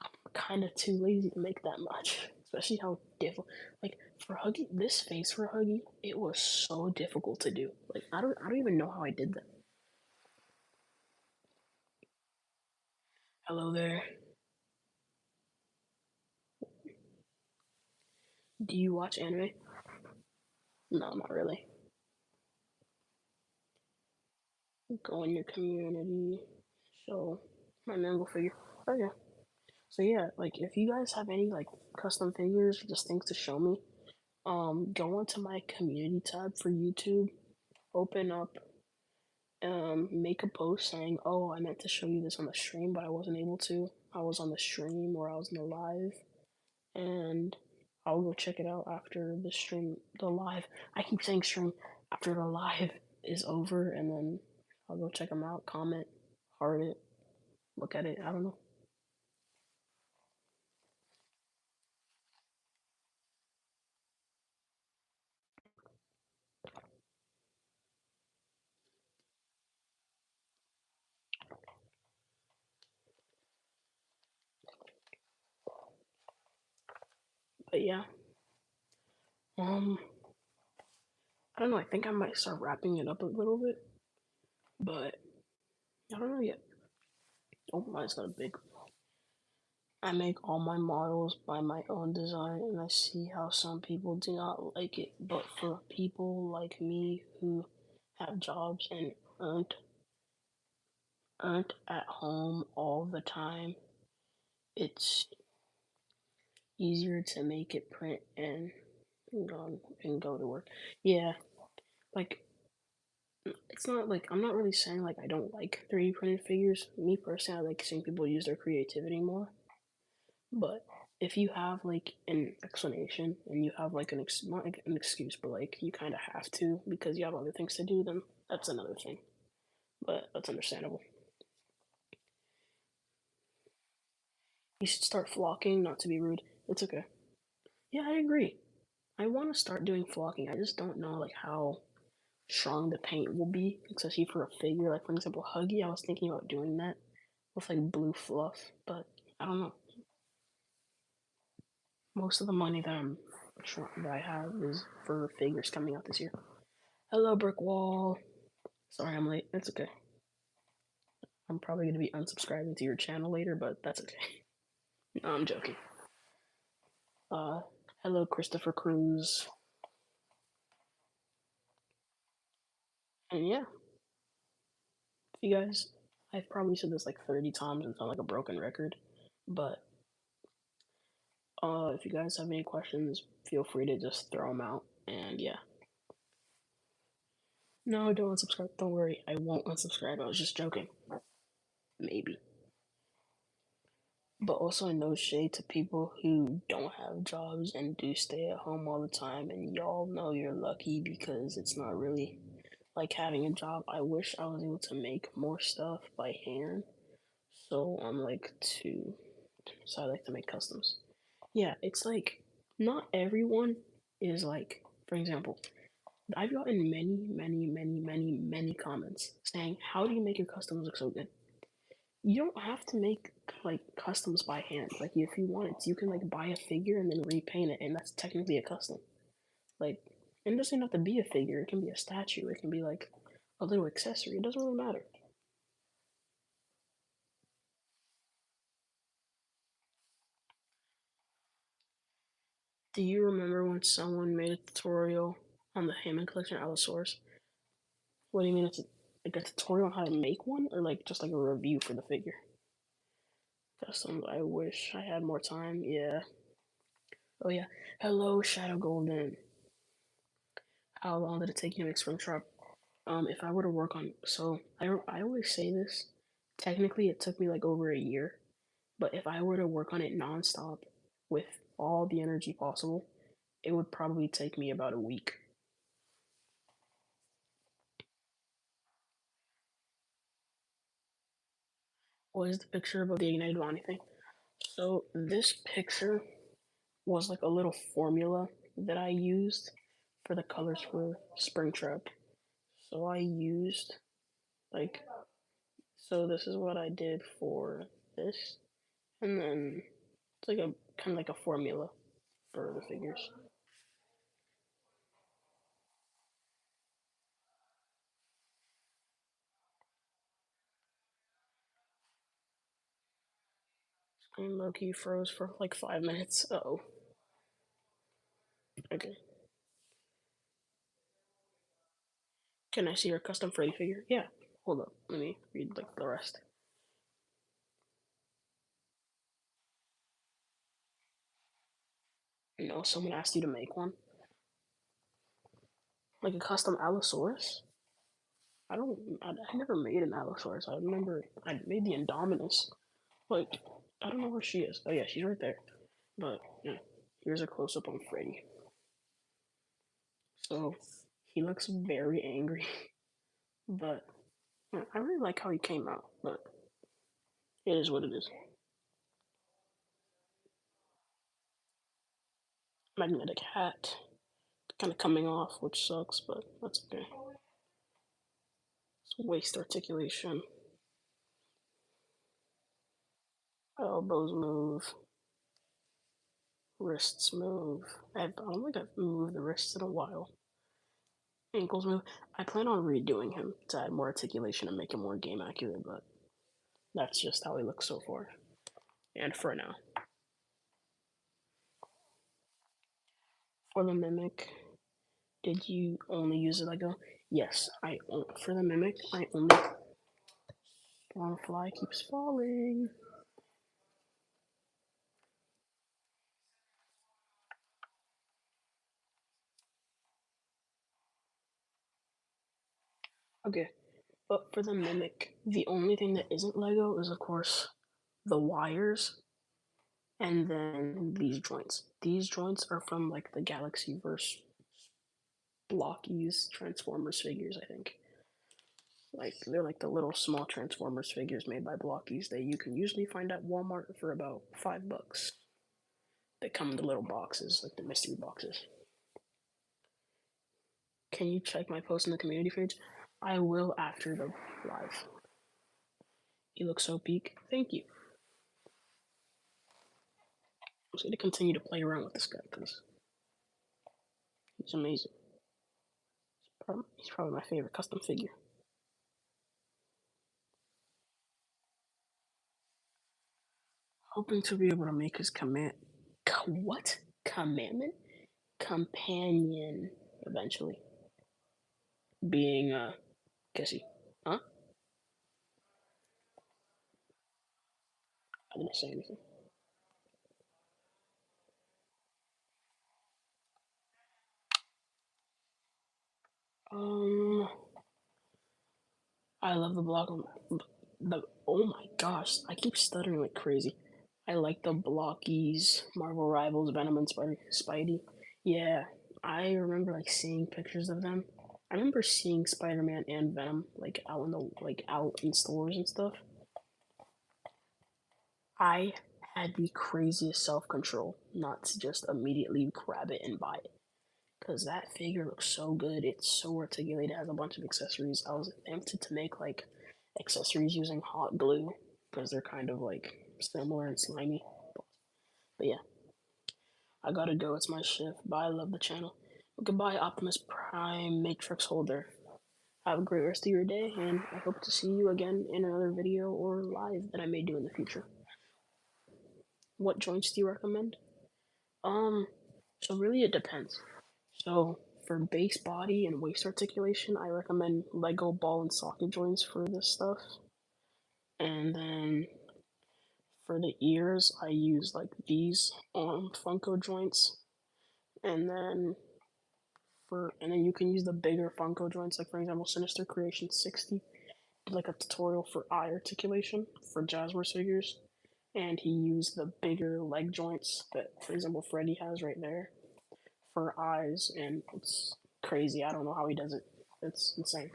I'm kind of too lazy to make that much, especially how difficult. Like for Huggy, this face for Huggy, it was so difficult to do. Like I don't even know how I did that. Hello there. Do you watch anime? No, not really. Go in your community, show my mango figure. Okay. So yeah, like if you guys have any like custom figures, just things to show me, go onto my community tab for YouTube, open up, make a post saying, "Oh, I meant to show you this on the stream, but I wasn't able to. I was on the stream or I was in the live," and I'll go check it out after the live. I keep saying stream after the live is over, and then I'll go check them out, comment, heart it, look at it. I don't know. But yeah, um, I don't know. I think I might start wrapping it up a little bit, but I don't know yet. Oh, mine's got a big. I make all my models by my own design, and I see how some people do not like it. But for people like me who have jobs and aren't at home all the time, it's easier to make it print and go to work. Yeah, like it's not like I'm not really saying like I don't like 3D printed figures. Me personally, I like seeing people use their creativity more. But if you have like an explanation and you have like not like an excuse, but like you kind of have to because you have other things to do, then that's another thing. But that's understandable. You should start flocking, not to be rude. It's okay. Yeah, I agree. I want to start doing flocking. I just don't know like how strong the paint will be, especially for a figure. Like for example, Huggy. I was thinking about doing that with like blue fluff, but I don't know. Most of the money that I have is for figures coming out this year. Hello, brick wall. Sorry I'm late. It's okay. I'm probably gonna be unsubscribing to your channel later, but that's okay. No, I'm joking. Uh, hello, Christopher Cruz. And yeah, if you guys, I've probably said this like 30 times and sound like a broken record, but if you guys have any questions, feel free to just throw them out. And yeah, no, don't unsubscribe. Don't worry, I won't unsubscribe. I was just joking. Maybe. But also, no shade to people who don't have jobs and do stay at home all the time. And y'all know you're lucky because it's not really like having a job. I wish I was able to make more stuff by hand. So I'm like to, so I like to make customs. Yeah, it's like not everyone is like, for example, I've gotten many comments saying, "How do you make your customs look so good?" You don't have to make like customs by hand. Like if you want it, you can like buy a figure and then repaint it, and that's technically a custom. Like, and it doesn't have to be a figure. It can be a statue. It can be like a little accessory. It doesn't really matter. Do you remember when someone made a tutorial on the Hammond Collection Allosaurus? What do you mean it's like a tutorial on how to make one, or like just like a review for the figure? Customs. I wish I had more time. Yeah. Oh yeah. Hello, Shadow Golden. How long did it take you to make Springtrap? If I were to work on, so I always say this. Technically, it took me like over a year, but if I were to work on it nonstop with all the energy possible, it would probably take me about a week. What is the picture about the ignited bond thing? So this picture was like a little formula that I used for the colors for Springtrap. So I used like, so this is what I did for this, and then it's like a kind of like a formula for the figures. And Loki froze for like 5 minutes. Oh, okay. Can I see your custom Freddy figure? Yeah. Hold up. Let me read like the rest. You know, someone asked you to make one, like a custom Allosaurus. I never made an Allosaurus. I remember I made the Indominus. Like, I don't know where she is. Oh yeah, she's right there. But yeah, here's a close up on Freddy. So he looks very angry, but yeah, I really like how he came out. But it is what it is. Magnetic hat, kind of coming off, which sucks, but that's okay. So waist articulation, elbows move, wrists move. I don't think I've moved the wrists in a while. Ankles move. I plan on redoing him to add more articulation and make him more game accurate, but that's just how he looks so far. And for now. For the mimic, did you only use it Lego? Yes, for the mimic, I only. One fly keeps falling. Okay, but for the mimic, the only thing that isn't Lego is, of course, the wires. And then these joints. These joints are from like the Galaxyverse blockies Transformers figures, I think. Like they're like the little small Transformers figures made by blockies that you can usually find at Walmart for about $5. They come in the little boxes, like the mystery boxes. Can you check my post in the community page? I will after the live. You look so peak. Thank you. I'm just gonna continue to play around with this guy because he's amazing. He's probably my favorite custom figure. Hoping to be able to make his what? Commandment? Companion eventually. Being guessy. Huh? I didn't say anything. Um I love the block. The oh my gosh, I keep stuttering like crazy. I like the blockies, Marvel Rivals, Venom, and Spidey. Yeah, I remember like seeing pictures of them. I remember seeing Spider-Man and Venom like out in stores and stuff. I had the craziest self-control not to just immediately grab it and buy it. Cause that figure looks so good. It's so articulated. It has a bunch of accessories. I was tempted to make like accessories using hot glue because they're kind of like similar and slimy. But yeah, I gotta go. It's my shift. Bye. I love the channel. Goodbye, Optimus Prime Matrix Holder. Have a great rest of your day, and I hope to see you again in another video or live that I may do in the future. What joints do you recommend? Um, so really it depends. So for base body and waist articulation, I recommend Lego ball and socket joints for this stuff. And then for the ears, I use like these Funko joints. And then you can use the bigger Funko joints, like for example, Sinister Creation 60 did like a tutorial for eye articulation for Jazzwares figures, and he used the bigger leg joints that, for example, Freddy has right there for eyes, and it's crazy. I don't know how he does it. It's insane.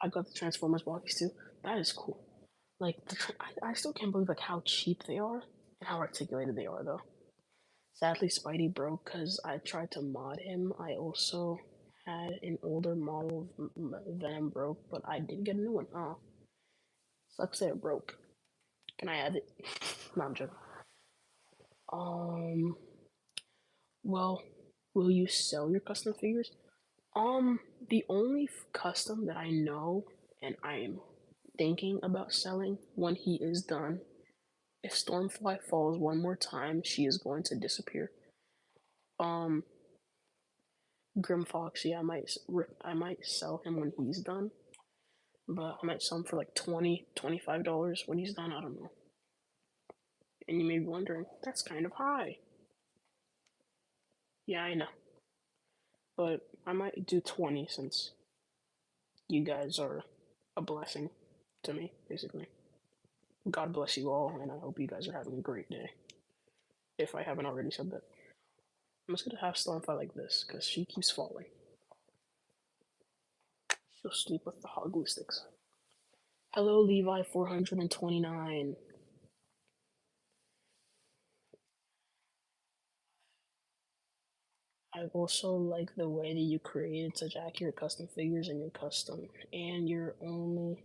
I got the Transformers blockies too. That is cool. Like I still can't believe like how cheap they are and how articulated they are though. Sadly, Spidey broke because I tried to mod him. I also had an older model of Venom broke, but I did get a new one. Oh, sucks that it broke. Can I have it? No, I'm joking. Um, well, will you sell your custom figures? The only custom that I know and I am thinking about selling when he is done, if Stormfly falls one more time, she is going to disappear. Um, Grim Fox, yeah, I might sell him when he's done, but I might sell him for like $25 when he's done. I don't know. And you may be wondering, that's kind of high. Yeah, I know, but I might do 20 since you guys are a blessing to me, basically. God bless you all, and I hope you guys are having a great day. If I haven't already said that, I'm just gonna have Stormfly like this because she keeps falling. She'll sleep with the hot glue sticks. Hello, Levi 429. I also like the way that you created such accurate custom figures in your custom, and you're only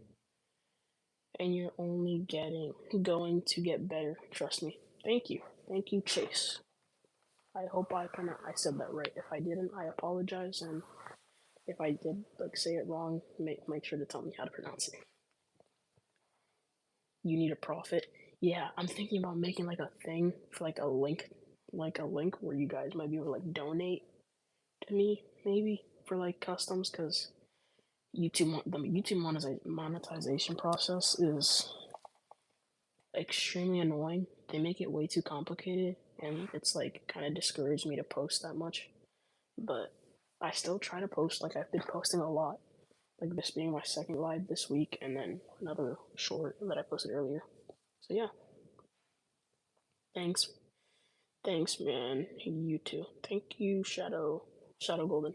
getting going to get better. Trust me. Thank you, Chase. I hope I said that right. If I didn't, I apologize, and if I did like say it wrong, make sure to tell me how to pronounce it. You need a profit. Yeah, I'm thinking about making like a thing for like a link where you guys might be able to like donate to me maybe for like customs because the YouTube monetization process is extremely annoying. They make it way too complicated, and it's like kind of discouraged me to post that much. But I still try to post. Like I've been posting a lot, Like this being my second live this week, and then another short that I posted earlier. So yeah, thanks, thanks, man. You too. Thank you, Shadow Golden.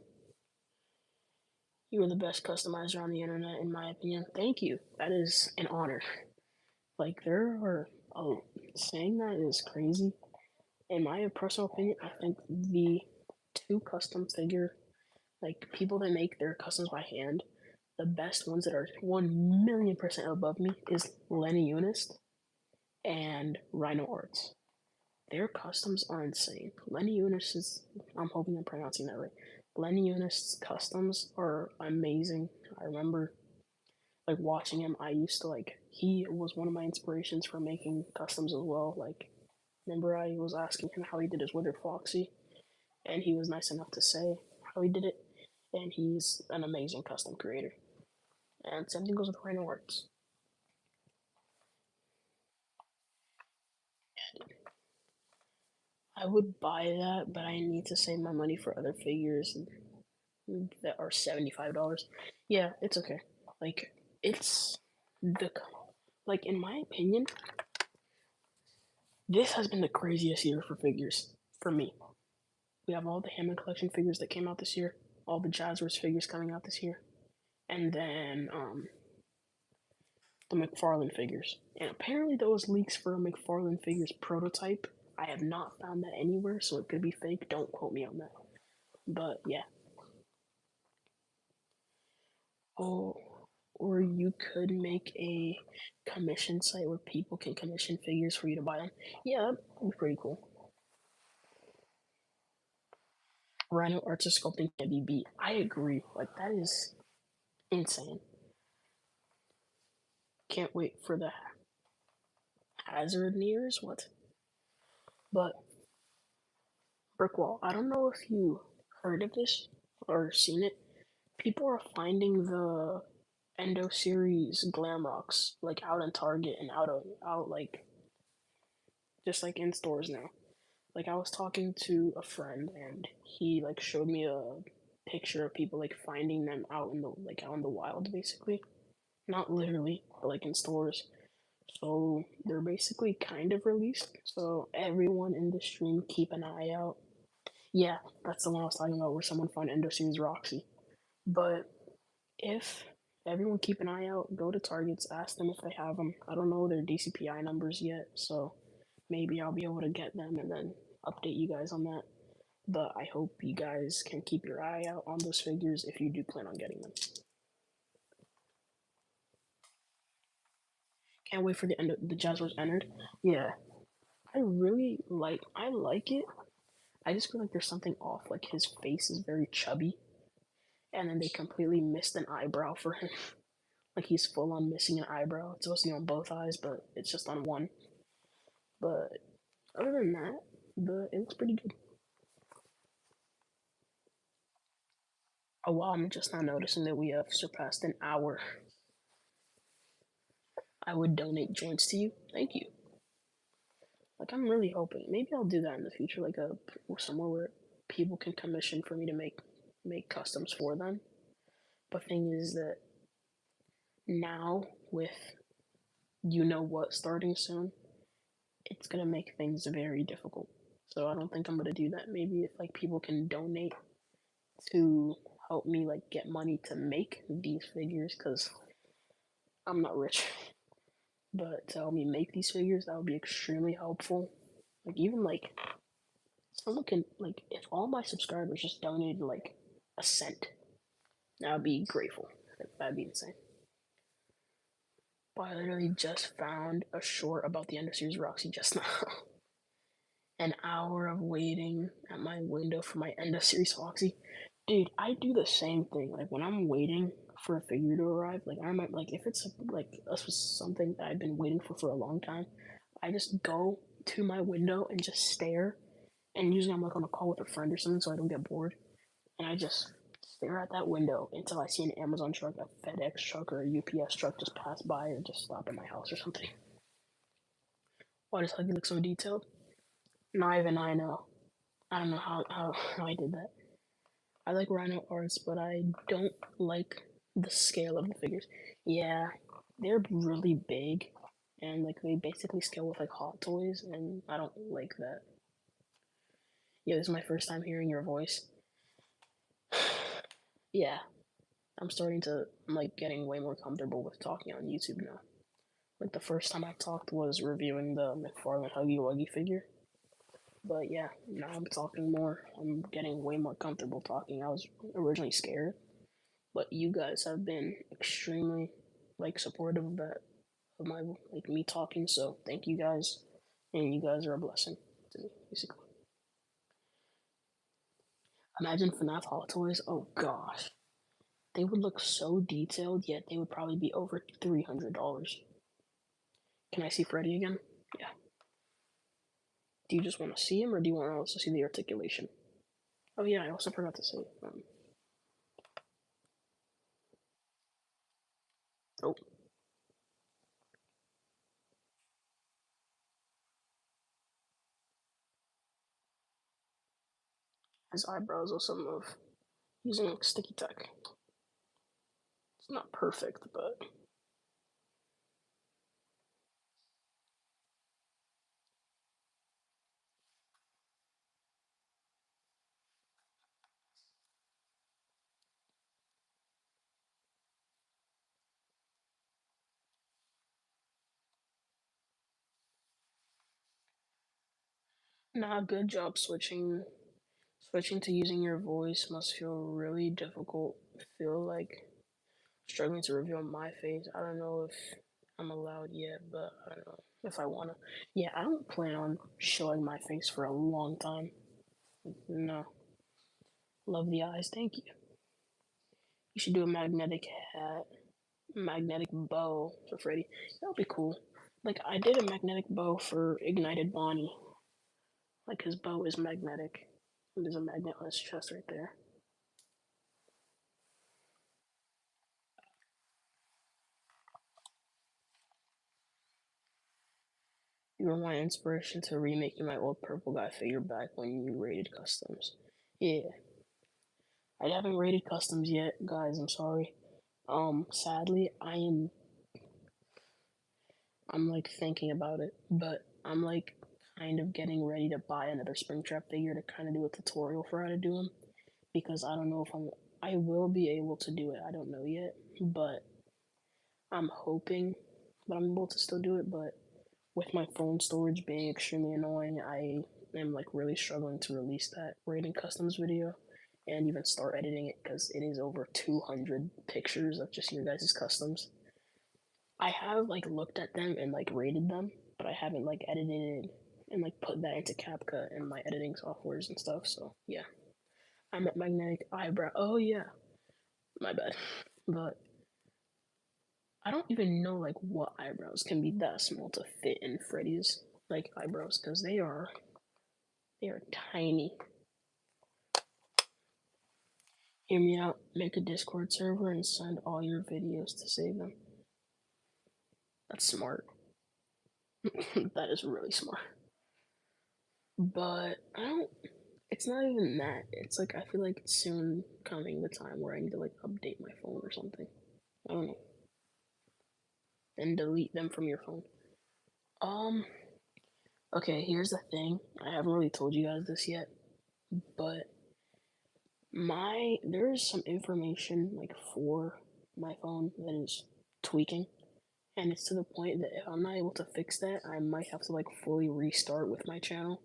You are the best customizer on the internet, in my opinion. Thank you. That is an honor. Like there are, oh, saying that is crazy. In my personal opinion, I think the two custom figure, like people that make their customs by hand, the best ones that are 1,000,000% above me is Lenny Eunice and Rhino Arts. Their customs are insane. Lenny Eunice is, I'm hoping I'm pronouncing that right. Lenny Eunice's customs are amazing. I remember like watching him. I used to like, he was one of my inspirations for making customs as well. Like, remember I was asking him how he did his Withered Foxy, and he was nice enough to say how he did it. And he's an amazing custom creator. And same thing goes with Rhino Arts. I would buy that, but I need to save my money for other figures that are $75. Yeah, it's okay. Like it's the like in my opinion, this has been the craziest year for figures for me. We have all the Hammond collection figures that came out this year, all the Jazzwares figures coming out this year, and then the McFarlane figures. And apparently there was leaks for a McFarlane figures prototype. I have not found that anywhere, so it could be fake. Don't quote me on that. But yeah. Oh, or you could make a commission site where people can commission figures for you to buy them. Yeah, that'd be pretty cool. Rhino Arts is sculpting can be beat. I agree. Like that is insane. Can't wait for the hazard nears. What? But Brickwall, I don't know if you heard of this or seen it. People are finding the Endo series glam rocks like out in Target and out like just like in stores now. Like I was talking to a friend and he like showed me a picture of people like finding them out in the out in the wild basically. Not literally, but like in stores. So they're basically kind of released. So everyone in the stream keep an eye out. Yeah, that's the one I was talking about where someone found Endo Series Roxy. But if everyone keep an eye out, go to Targets, ask them if they have them. I don't know their DCPI numbers yet, so maybe I'll be able to get them and then update you guys on that. But I hope you guys can keep your eye out on those figures if you do plan on getting them. Can't wait for the end of the Jazzwares entered. Yeah, I like it. I just feel like there's something off. Like his face is very chubby, and then they completely missed an eyebrow for him. Like he's full on missing an eyebrow. It's supposed to be on both eyes, but it's just on one. But other than that, it looks pretty good. Oh wow, I'm just now noticing that we have surpassed an hour. I would donate joints to you. Thank you. Like I'm really hoping maybe I'll do that in the future, like a somewhere where people can commission for me to make customs for them. But thing is that now with you know what starting soon, it's gonna make things very difficult. So I don't think I'm gonna do that. Maybe if like people can donate to help me like get money to make these figures, because I'm not rich, but to help me make these figures, that would be extremely helpful. Like even like someone can like if all my subscribers just donated like a cent, I would be grateful. That'd be insane. But I literally just found a short about the end of series Roxy just now. An hour of waiting at my window for my end of series Roxy. Dude, I do the same thing. Like when I'm waiting for a figure to arrive, like I might like if it's like something that I've been waiting for a long time, I just go to my window and just stare. And usually I'm like on a call with a friend or something, so I don't get bored. And I just stare at that window until I see an Amazon truck, a FedEx truck, or a UPS truck just pass by or just stop at my house or something. Why does Huggy look so detailed? Not even I know. I don't know how I did that. I like Rhino Arts, but I don't like The scale of the figures. Yeah, they're really big, and like they basically scale with like Hot Toys, and I don't like that. Yeah, this is my first time hearing your voice. Yeah, I'm like getting way more comfortable with talking on YouTube now. Like the first time I talked was reviewing the McFarlane Huggy Wuggy figure. But yeah, now I'm talking more. I'm getting way more comfortable talking. I was originally scared, but you guys have been extremely like supportive of that of my like me talking. So thank you guys, and you guys are a blessing to me. Basically, imagine FNAF Hot Toys. Oh gosh, they would look so detailed, yet they would probably be over $300. Can I see Freddy again? Yeah. Do you just want to see him, or do you want to also see the articulation? Oh yeah, I also forgot to say. Oh, his eyebrows also move using like sticky tack. It's not perfect, but nah, good job switching. Switching to using your voice must feel really difficult. I feel like struggling to reveal my face. I don't know if I'm allowed yet, but I don't know if I wanna. Yeah, I don't plan on showing my face for a long time. No, love the eyes. Thank you. You should do a magnetic hat, magnetic bow for Freddy. That would be cool. Like I did a magnetic bow for Ignited Bonnie. Like his bow is magnetic. There's a magnet on his chest right there. You were my inspiration to remaking my old purple guy figure back when you rated customs. Yeah, I haven't rated customs yet, guys. I'm sorry. Sadly, I'm like thinking about it, but I'm like kind of getting ready to buy another Springtrap figure to kind of do a tutorial for how to do them because I don't know if I will be able to do it. I don't know yet, but I'm hoping that I'm able to still do it. But with my phone storage being extremely annoying, I am like really struggling to release that rating customs video and even start editing it because it is over 200 pictures of just your guys' customs. I have like looked at them and like rated them, but I haven't like edited and like put that into CapCut and my editing softwares and stuff. So yeah, I'm at magnetic eyebrow. Oh yeah, my bad. But I don't even know like what eyebrows can be that small to fit in Freddy's like eyebrows because they are tiny. Hear me out. Make a Discord server and send all your videos to save them. That's smart. That is really smart. But I don't. It's not even that. It's like I feel like it's soon coming the time where I need to like update my phone or something. I don't know. And delete them from your phone. Um. Okay. Here's the thing. I haven't really told you guys this yet, but there's some information like for my phone that is tweaking, and it's to the point that if I'm not able to fix that, I might have to like fully restart with my channel.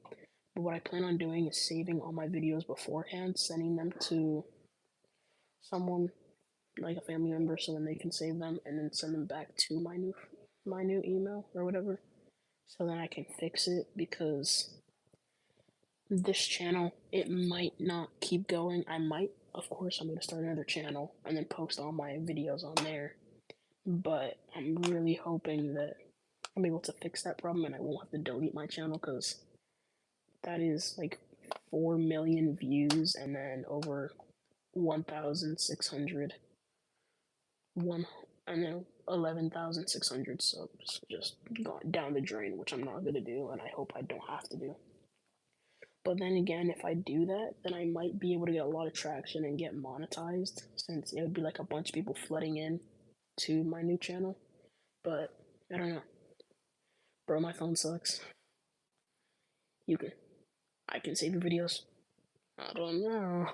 But what I plan on doing is saving all my videos beforehand, sending them to someone like a family member so then they can save them and then send them back to my new email or whatever so then I can fix it because this channel it might not keep going. I might of course I'm going to start another channel and then post all my videos on there, but I'm really hoping that I'm able to fix that problem and I won't have to delete my channel because that is like 4 million views and then over 1,600 one and then 11,600 subs just gone down the drain, which I'm not gonna do, and I hope I don't have to do. But then again, if I do that, then I might be able to get a lot of traction and get monetized since it would be like a bunch of people flooding in to my new channel. But I don't know. Bro, my phone sucks. You can I can save your videos. I don't know.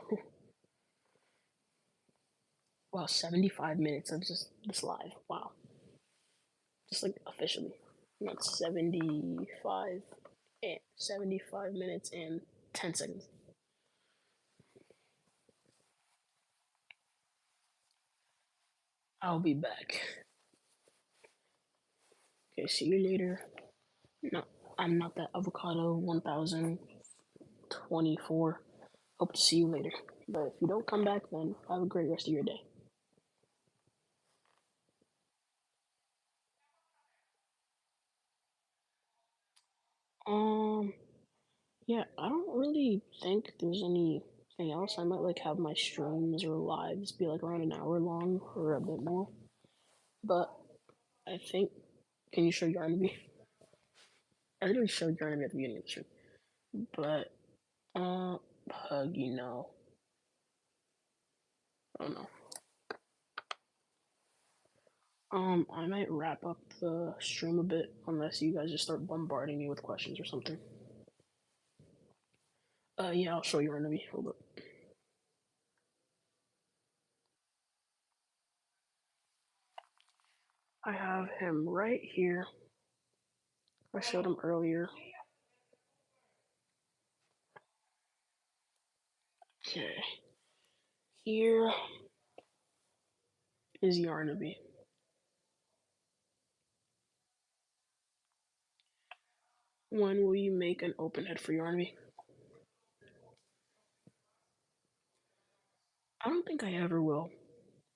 Wow, 75 minutes of just this live. Wow. Just like officially. Not 75 minutes and 10 seconds. I'll be back. Okay, see you later. No, I'm not that avocado 1024. Hope to see you later. But if you don't come back, then have a great rest of your day. Um, yeah, I don't really think there's anything else. I might like have my streams or lives be like around an hour long or a bit more. But I think, can you show your enemy? I literally showed your enemy at the beginning of the stream. But, uh, hug, I don't know. I might wrap up the stream a bit unless you guys just start bombarding me with questions or something. Yeah, I'll show your enemy. Hold up. I have him right here. I showed him earlier. Okay. Here is Yarnaby. When will you make an open head for Yarnaby? I don't think I ever will.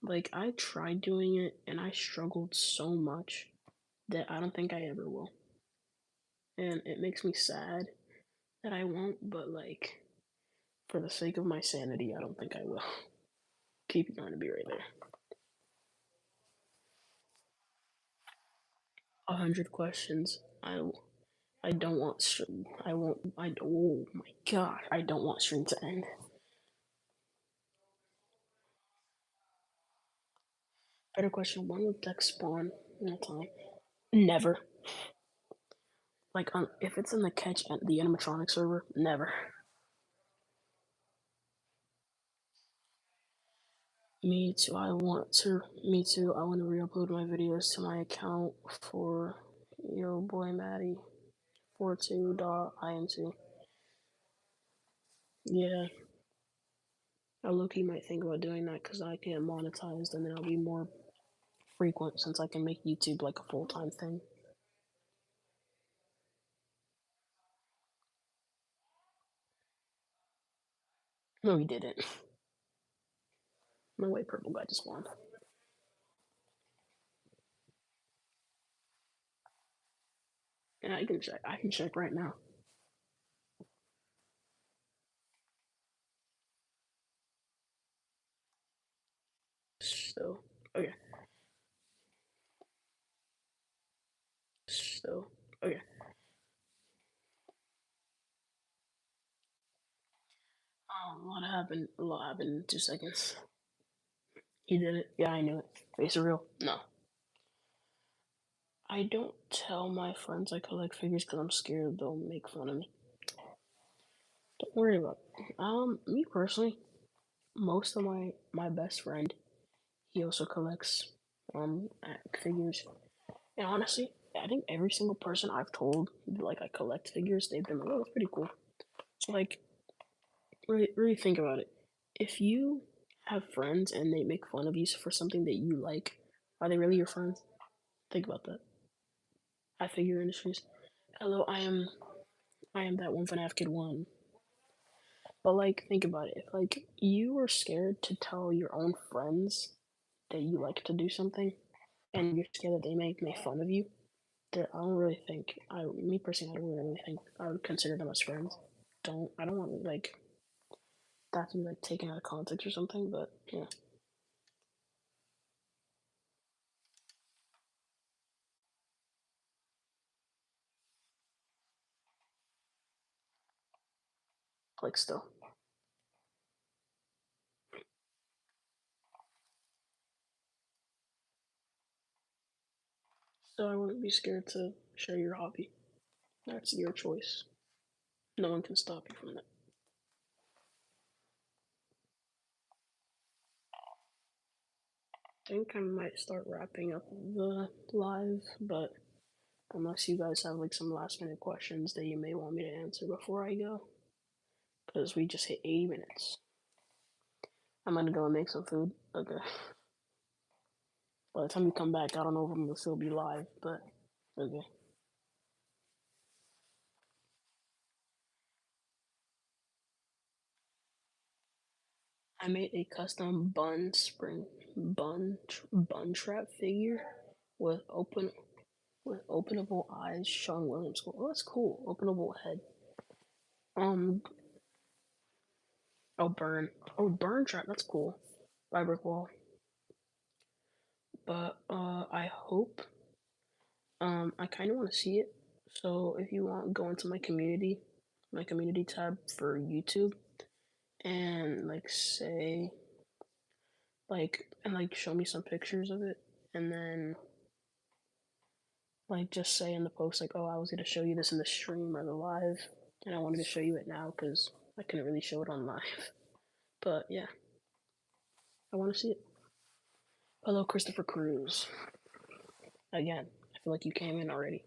Like, I tried doing it and I struggled so much that I don't think I ever will. And it makes me sad that I won't, but like, for the sake of my sanity, I don't think I will. Keep Yarnaby right there. 100 questions. I don't want stream. I won't. I oh my god. I don't want stream to end. Better question. When would deck spawn in a time? Never. Like if it's in the catch and the animatronic server, never. Me too. I want to. Me too. I want to re-upload my videos to my account for yo boy Maddie 42.int. Yeah, I low-key might think about doing that because I get monetized and then I'll be more frequent since I can make YouTube like a full-time thing. No, he didn't. No way, purple guy just spawned. Yeah, I can check. I can check right now. So okay. So okay. A lot happened. A lot happened in 2 seconds. He did it. Yeah, I knew it. Face real. No. I don't tell my friends I collect figures because I'm scared they'll make fun of me. Don't worry about it. Me personally, most of my best friend, he also collects figures. And honestly, I think every single person I've told like I collect figures, they've been like, "Oh, that's pretty cool." So like, really think about it. If you have friends and they make fun of you for something that you like, are they really your friends? Think about that. I Figure.industries. Hello, I am that one FNAF kid one. But like, think about it. If like you were scared to tell your own friends that you like to do something, and you're scared that they may make fun of you, that I don't really think me personally, I don't really think I would consider them as friends. I don't want like that to be like taken out of context or something. But yeah, Like still. So I wouldn't be scared to share your hobby. That's your choice. No one can stop you from that. I think I might start wrapping up the live, but unless you guys have like some last minute questions that you may want me to answer before I go, because we just hit 80 minutes. I'm gonna go and make some food. Okay. By the time you come back, I don't know if I'm gonna still be live, but okay. I made a custom bun trap figure with openable eyes. Sean Williams. Oh, that's cool. Openable head. Um. Oh, burn trap. That's cool. By brick wall. But I hope. I kind of want to see it. So if you want, go into my community tab for YouTube, and like say like show me some pictures of it, and then like just say in the post like, oh, I was gonna show you this in the stream or the live, and I wanted to show you it now because I couldn't really show it on live. But yeah, I want to see it. Hello, Christopher Cruz. Again, I feel like you came in already,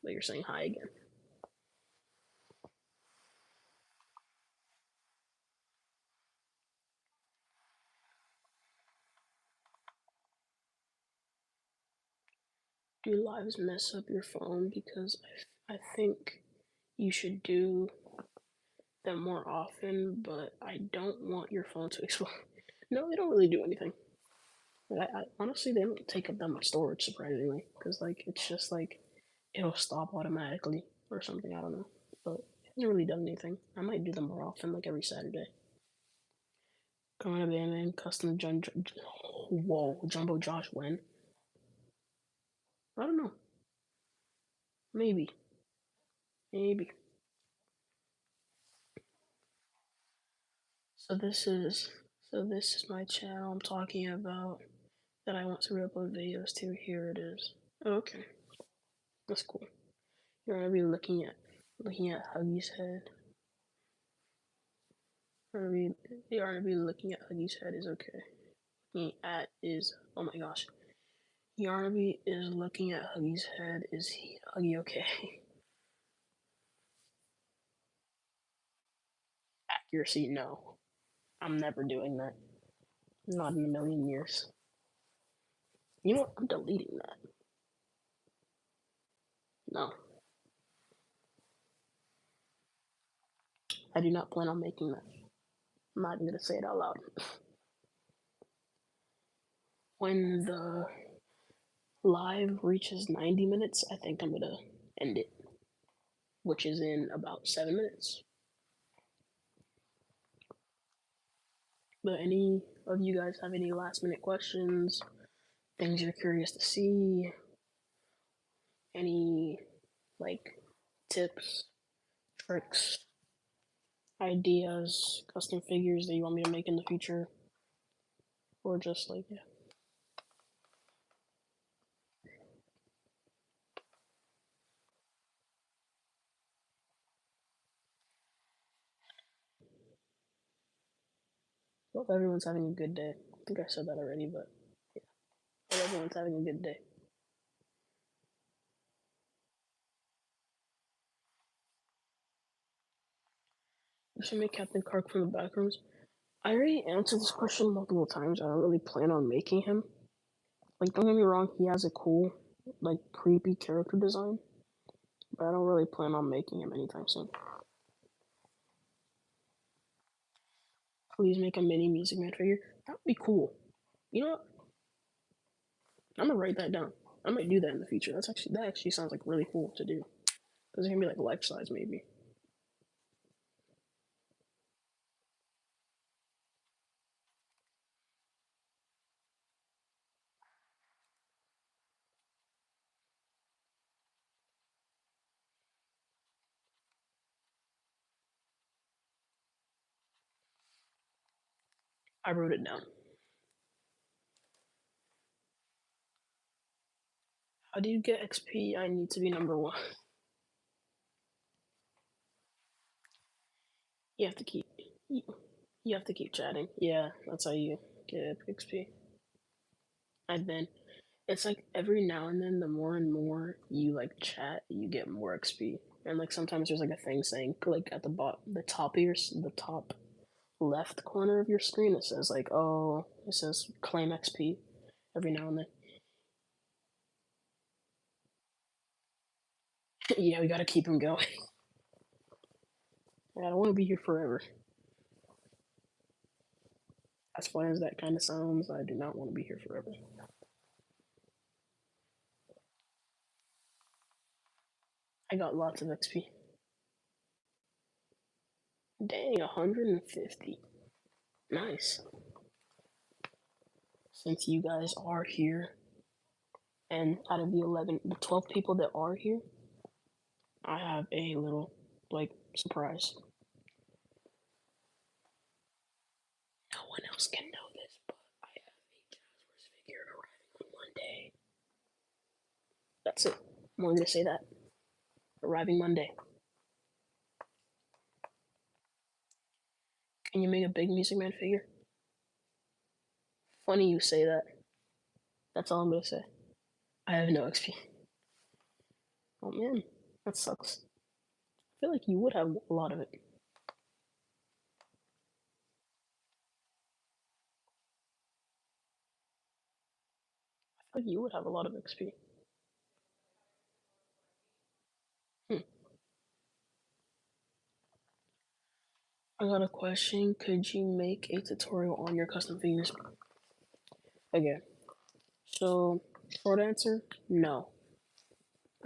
but you're saying hi again. Do lives mess up your phone? Because I think you should do them more often, but I don't want your phone to explode. No, they don't really do anything. I honestly, they don't take up that much storage, surprisingly, because like it's just like it'll stop automatically or something. I don't know, but it hasn't really done anything. I might do them more often, like every Saturday. Going to abandon custom whoa, Jumbo Josh when? I don't know. Maybe, maybe. So this is my channel I'm talking about that I want to re-upload videos to. Here it is. Oh, okay, that's cool. You're gonna be looking at Huggy's head. You're gonna be looking at Huggy's head is okay. Looking at is oh my gosh. Yarnaby is looking at Huggy's head. Is Huggy okay? Accuracy, no. I'm never doing that. Not in a million years. You know what? I'm deleting that. No, I do not plan on making that. I'm not even gonna say it out loud. When the live reaches 90 minutes, I think I'm gonna end it, which is in about 7 minutes. But any of you guys have any last minute questions, things you're curious to see, any like tips, tricks, ideas, custom figures that you want me to make in the future, or just like yeah. Hope everyone's having a good day. I think I said that already, but yeah. Hope everyone's having a good day. You should make Captain Kirk from the backrooms. I already answered this question multiple times. I don't really plan on making him. Like, don't get me wrong, he has a cool, like, creepy character design, but I don't really plan on making him anytime soon. Please make a mini Music Man figure. That would be cool. You know what? I'm gonna write that down. I might do that in the future. That actually sounds like really cool to do. Cause it can be like life size maybe. I wrote it down. How do you get XP? I need to be number one. You have to keep. You have to keep chatting. Yeah, that's how you get XP. I've been. It's like every now and then, the more and more you like chat, you get more XP. And like sometimes there's like a thing saying like at the the top of the top left corner of your screen, it says like, oh, it says claim XP every now and then. Yeah, we gotta keep him going. I don't want to be here forever. As far as that kind of sounds, I do not want to be here forever. I got lots of XP. Dang, 150. Nice. Since you guys are here, and out of the 12 people that are here, I have a little, like, surprise. No one else can know this, but I have a Jazzworth figure arriving on Monday. That's it. I'm only gonna say that. Arriving Monday. Can you make a big Music Man figure? Funny you say that. That's all I'm gonna say. I have no XP. Oh man, that sucks. I feel like you would have a lot of it. I feel like you would have a lot of XP. Hmm. I got a question. Could you make a tutorial on your custom figures? Again. So, short answer, no.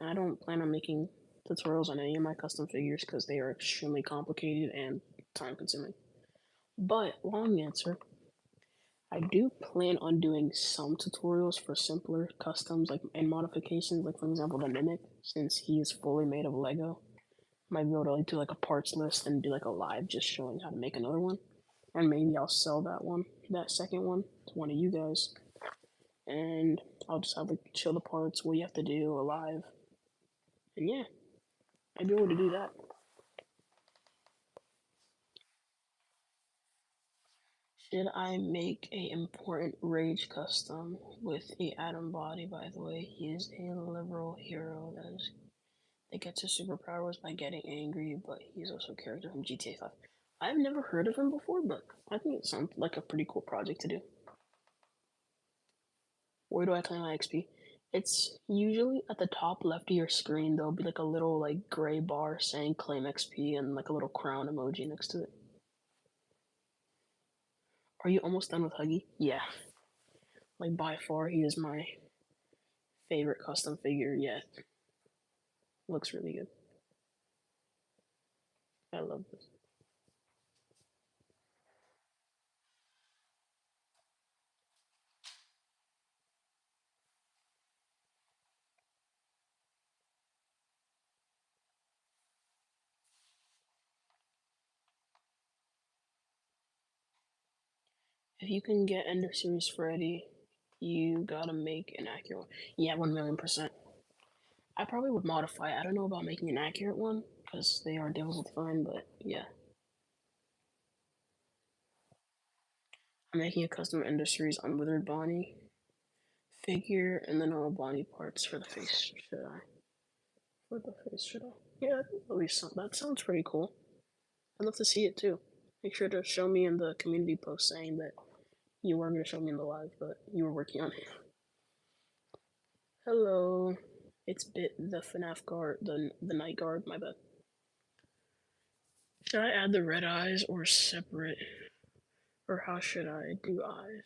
I don't plan on making tutorials on any of my custom figures because they are extremely complicated and time consuming. But, long answer, I do plan on doing some tutorials for simpler customs like and modifications, like for example the Mimic, since he is fully made of Lego. Might be able to like do like a parts list and do like a live just showing how to make another one. And maybe I'll sell that second one to one of you guys. And I'll just have like show the parts, what you have to do, alive. And yeah, I'd be able to do that. Should I make a important rage custom with a Atom body? By the way, he is a liberal hero that gets his superpowers by getting angry, but he's also a character from GTA 5. I've never heard of him before, but I think it sounds like a pretty cool project to do. Where do I claim my XP? It's usually at the top left of your screen. There'll be like a little like gray bar saying claim XP and like a little crown emoji next to it. Are you almost done with Huggy? Yeah. Like by far he is my favorite custom figure yet. Looks really good. I love this. If you can get Ender Series Freddy, you gotta make an accurate one. Yeah, 1,000,000%. I probably would modify it. I don't know about making an accurate one because they are difficult to find, but yeah. I'm making a custom Industries Unwithered Bonnie figure and then all Bonnie parts for the face. Should I? For the face, should I? Yeah, at least that sounds pretty cool. I'd love to see it too. Make sure to show me in the community post saying that you weren't going to show me in the live, but you were working on it. Hello. It's Bit the FNAF guard, the night guard, my bad. Should I add the red eyes or separate? Or how should I do eyes?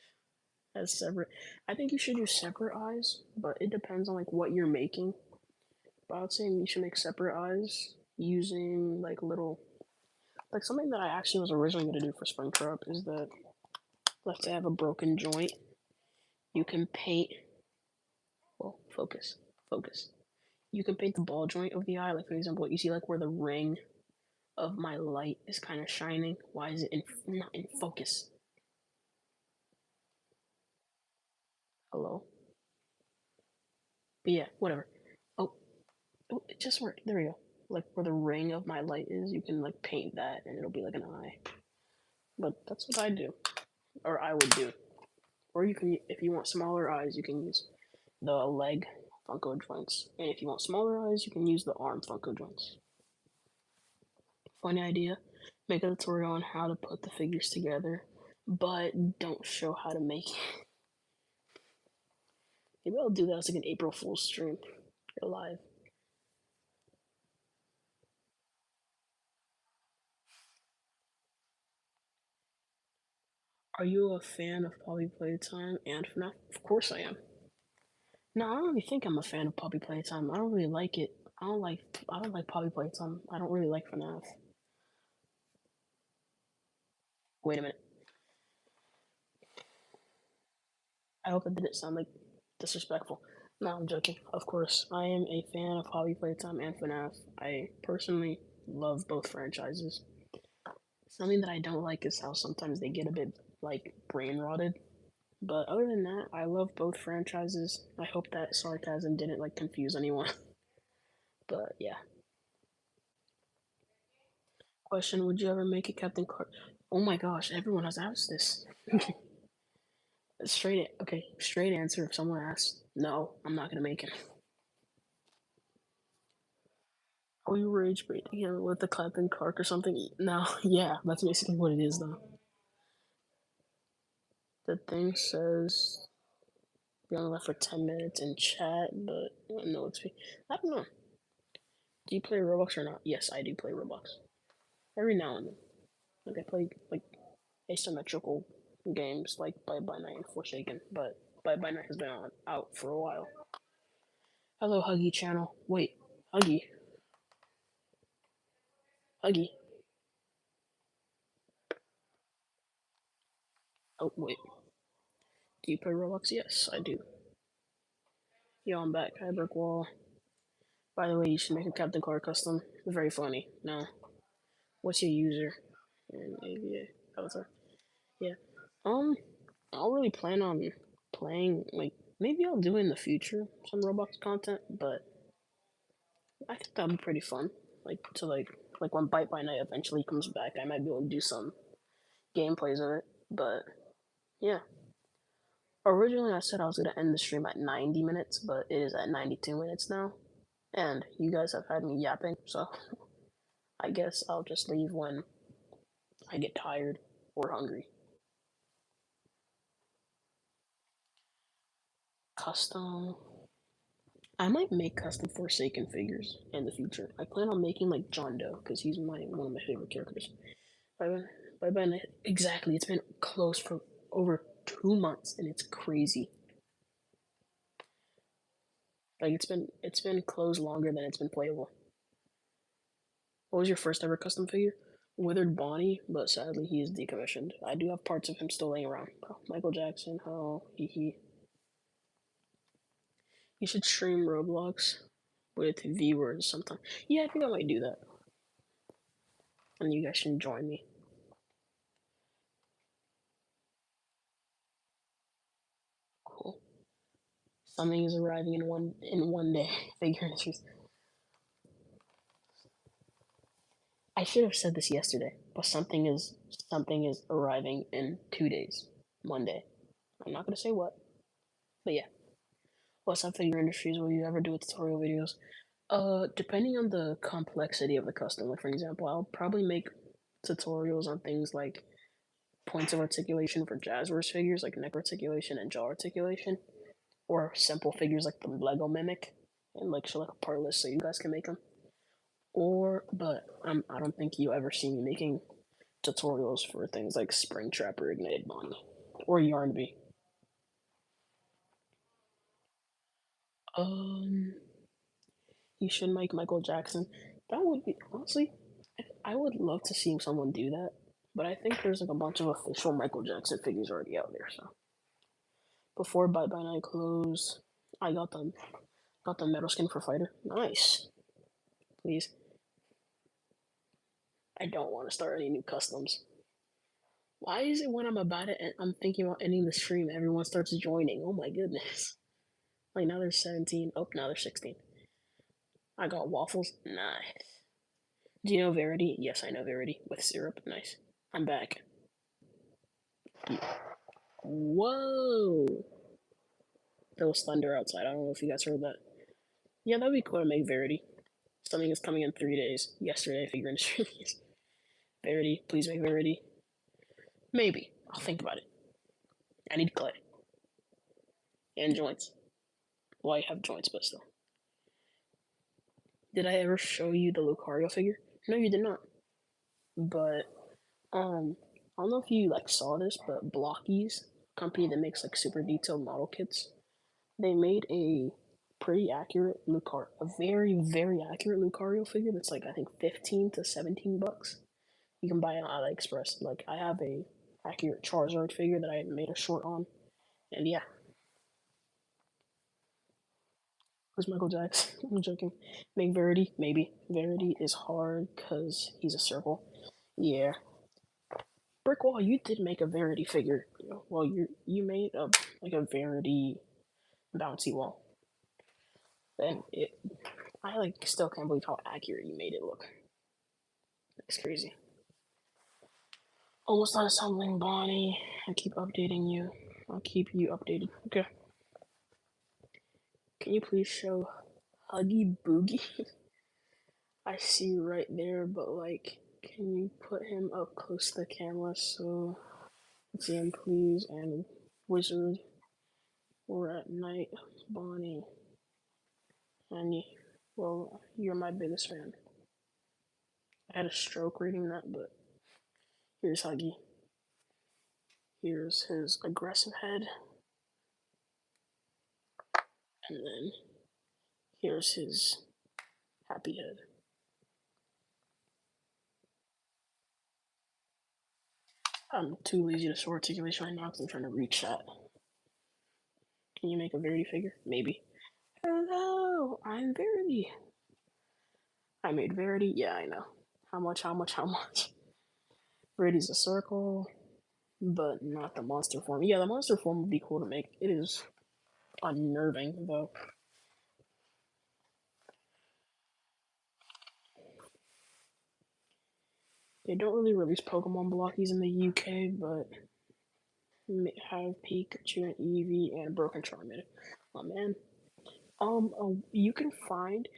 As separate. I think you should do separate eyes, but it depends on like what you're making. But I would say you should make separate eyes using like little like something that I actually was originally gonna do for Springtrap is that let's say I have a broken joint. You can paint well, focus. You can paint the ball joint of the eye, like for example, you see like where the ring of my light is kind of shining. Why is it not in focus? Hello. But yeah, whatever. Oh, oh, it just worked. There we go. Like where the ring of my light is, you can like paint that, and it'll be like an eye. But that's what I do, or I would do. Or you can, if you want smaller eyes, you can use the leg Funko joints, and if you want smaller eyes, you can use the arm Funko joints. Funny idea. Make a tutorial on how to put the figures together, but don't show how to make it. Maybe I'll do that as like an April Fool's stream. You're live. Are you a fan of Poppy Playtime and FNAF? Of course I am. No, I don't really think I'm a fan of Poppy Playtime. I don't really like it. I don't like Poppy Playtime. I don't really like FNAF. Wait a minute. I hope that didn't sound like disrespectful. No, I'm joking. Of course, I am a fan of Poppy Playtime and FNAF. I personally love both franchises. Something that I don't like is how sometimes they get a bit like brain rotted. But other than that, I love both franchises. I hope that sarcasm didn't like confuse anyone. But yeah. Question: would you ever make a Captain Car? Oh my gosh, everyone has asked this. Straight answer. If someone asks, no, I'm not gonna make it. Oh, you rage bait together with the Captain Clark or something? No, yeah, that's basically what it is, though. The thing says we only left for 10 minutes in chat, but no, I don't know. Do you play Roblox or not? Yes, I do play Roblox every now and then. Like I play like asymmetrical games like Bye Bye Night and Forsaken, but Bye Bye Night has been out for a while. Hello, Huggy channel. Wait, Huggy, Huggy. Oh wait, do you play Roblox? Yes, I do. Yo, I'm back. Hi, brick wall. By the way, you should make a Captain Car custom. Very funny. No, what's your user? And AVA avatar. Yeah. Um, I don't really plan on playing. Like, maybe I'll do in the future some Roblox content, but I think that'll be pretty fun. Like when Bite by Night eventually comes back, I might be able to do some gameplays of it. But yeah, originally I said I was gonna end the stream at 90 minutes, but it is at 92 minutes now, and you guys have had me yapping, so I guess I'll just leave when I get tired or hungry. Custom. I might make custom Forsaken figures in the future. I plan on making like John Doe because he's one of my favorite characters. Bye bye bye bye. Exactly. It's been closed for over 2 months, and it's crazy. Like it's been closed longer than it's been playable. What was your first ever custom figure? Withered Bonnie, but sadly he is decommissioned. I do have parts of him still laying around. Oh, Michael Jackson. Oh, he. You should stream Roblox with viewers sometime. Yeah, I think I might do that, and you guys can join me. Cool. Something is arriving in one day. Figure.industries. I should have said this yesterday, but something is arriving in 2 days. Monday. I'm not gonna say what, but yeah. What's up, Figure Industries? Will you ever do tutorial videos? Depending on the complexity of the custom. Like for example, I'll probably make tutorials on things like points of articulation for Jazzwares figures, like neck articulation and jaw articulation, or simple figures like the Lego Mimic, and like show like a part list so you guys can make them. But I don't think you ever see me making tutorials for things like Springtrap or Ignited Bonnie or Yarnby. Um, you should make Michael Jackson. That would be honestly, I would love to see someone do that. But I think there's like a bunch of official Michael Jackson figures already out there. So before Bye Bye Night closed, I got the metal skin for Fighter. Nice. Please. I don't want to start any new customs. Why is it when I'm about it and I'm thinking about ending the stream, everyone starts joining? Oh my goodness. Like now there's 17. Oh, now there's 16. I got waffles. Nice. Do you know Verity? Yes, I know Verity. With syrup. Nice. I'm back. Whoa. There was thunder outside. I don't know if you guys heard that. Yeah, that'd be cool to make Verity. Something is coming in 3 days. Yesterday, Figure.industries. Verity, please make Verity. Maybe. I'll think about it. I need clay. And joints. Well, I have joints, but still. Did I ever show you the Lucario figure? No, you did not. But, I don't know if you, like, saw this, but Blockies, company that makes, like, super detailed model kits, they made a pretty accurate Lucario, a very, very accurate Lucario figure that's, like, I think 15 to 17 bucks. You can buy it on AliExpress. Like, I have a accurate Charizard figure that I made a short on. And yeah, who's Michael Jackson? I'm joking. Make Verity? Maybe. Verity is hard because he's a circle. Yeah. Brickwall, you did make a Verity figure. Well, you made a like a Verity bouncy wall. And I like still can't believe how accurate you made it look. It's crazy. Almost done assembling, Bonnie. I keep updating you. I'll keep you updated. Okay. Can you please show Huggy Boogie? I see right there, but like, can you put him up close to the camera so see him, please? And Wizard, we're at night, Bonnie, and well, you're my biggest fan. I had a stroke reading that, but here's Huggy. Here's his aggressive head, and then here's his happy head. I'm too lazy to show articulation right now because I'm trying to read chat. Can you make a Verity figure? Maybe. Hello, I'm Verity. I made Verity. Yeah, I know. How much? How much? How much? Verity's a circle, but not the monster form. Yeah, the monster form would be cool to make. It is unnerving, though. They don't really release Pokemon blockies in the UK, but have Pikachu and Eevee and Broken Charmander. Oh man. You can find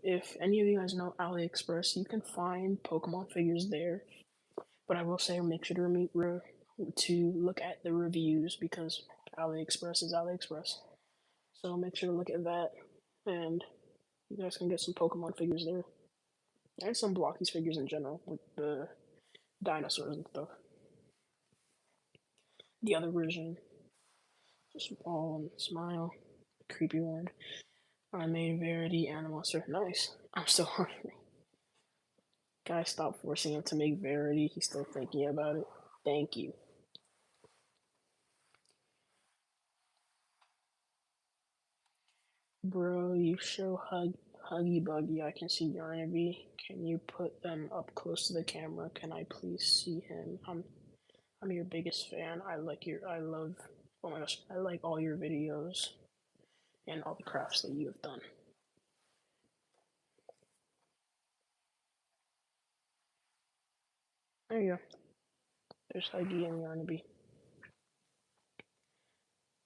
if any of you guys know AliExpress, you can find Pokemon figures there. But I will say, make sure to look at the reviews because AliExpress is AliExpress. So make sure to look at that, and you guys can get some Pokemon figures there, and some Blockies figures in general with the dinosaurs and stuff. The other version, just smile, creepy one. I made Verity and a monster. Nice. I'm still hungry. Guys, stop forcing him to make Verity. He's still thinking about it. Thank you. Bro, you show Huggy Buggy. I can see Yarnaby. Can you put them up close to the camera? Can I please see him? I'm your biggest fan. I love oh my gosh, I like all your videos and all the crafts that you have done. There you go. There's Huggy and Yarnaby.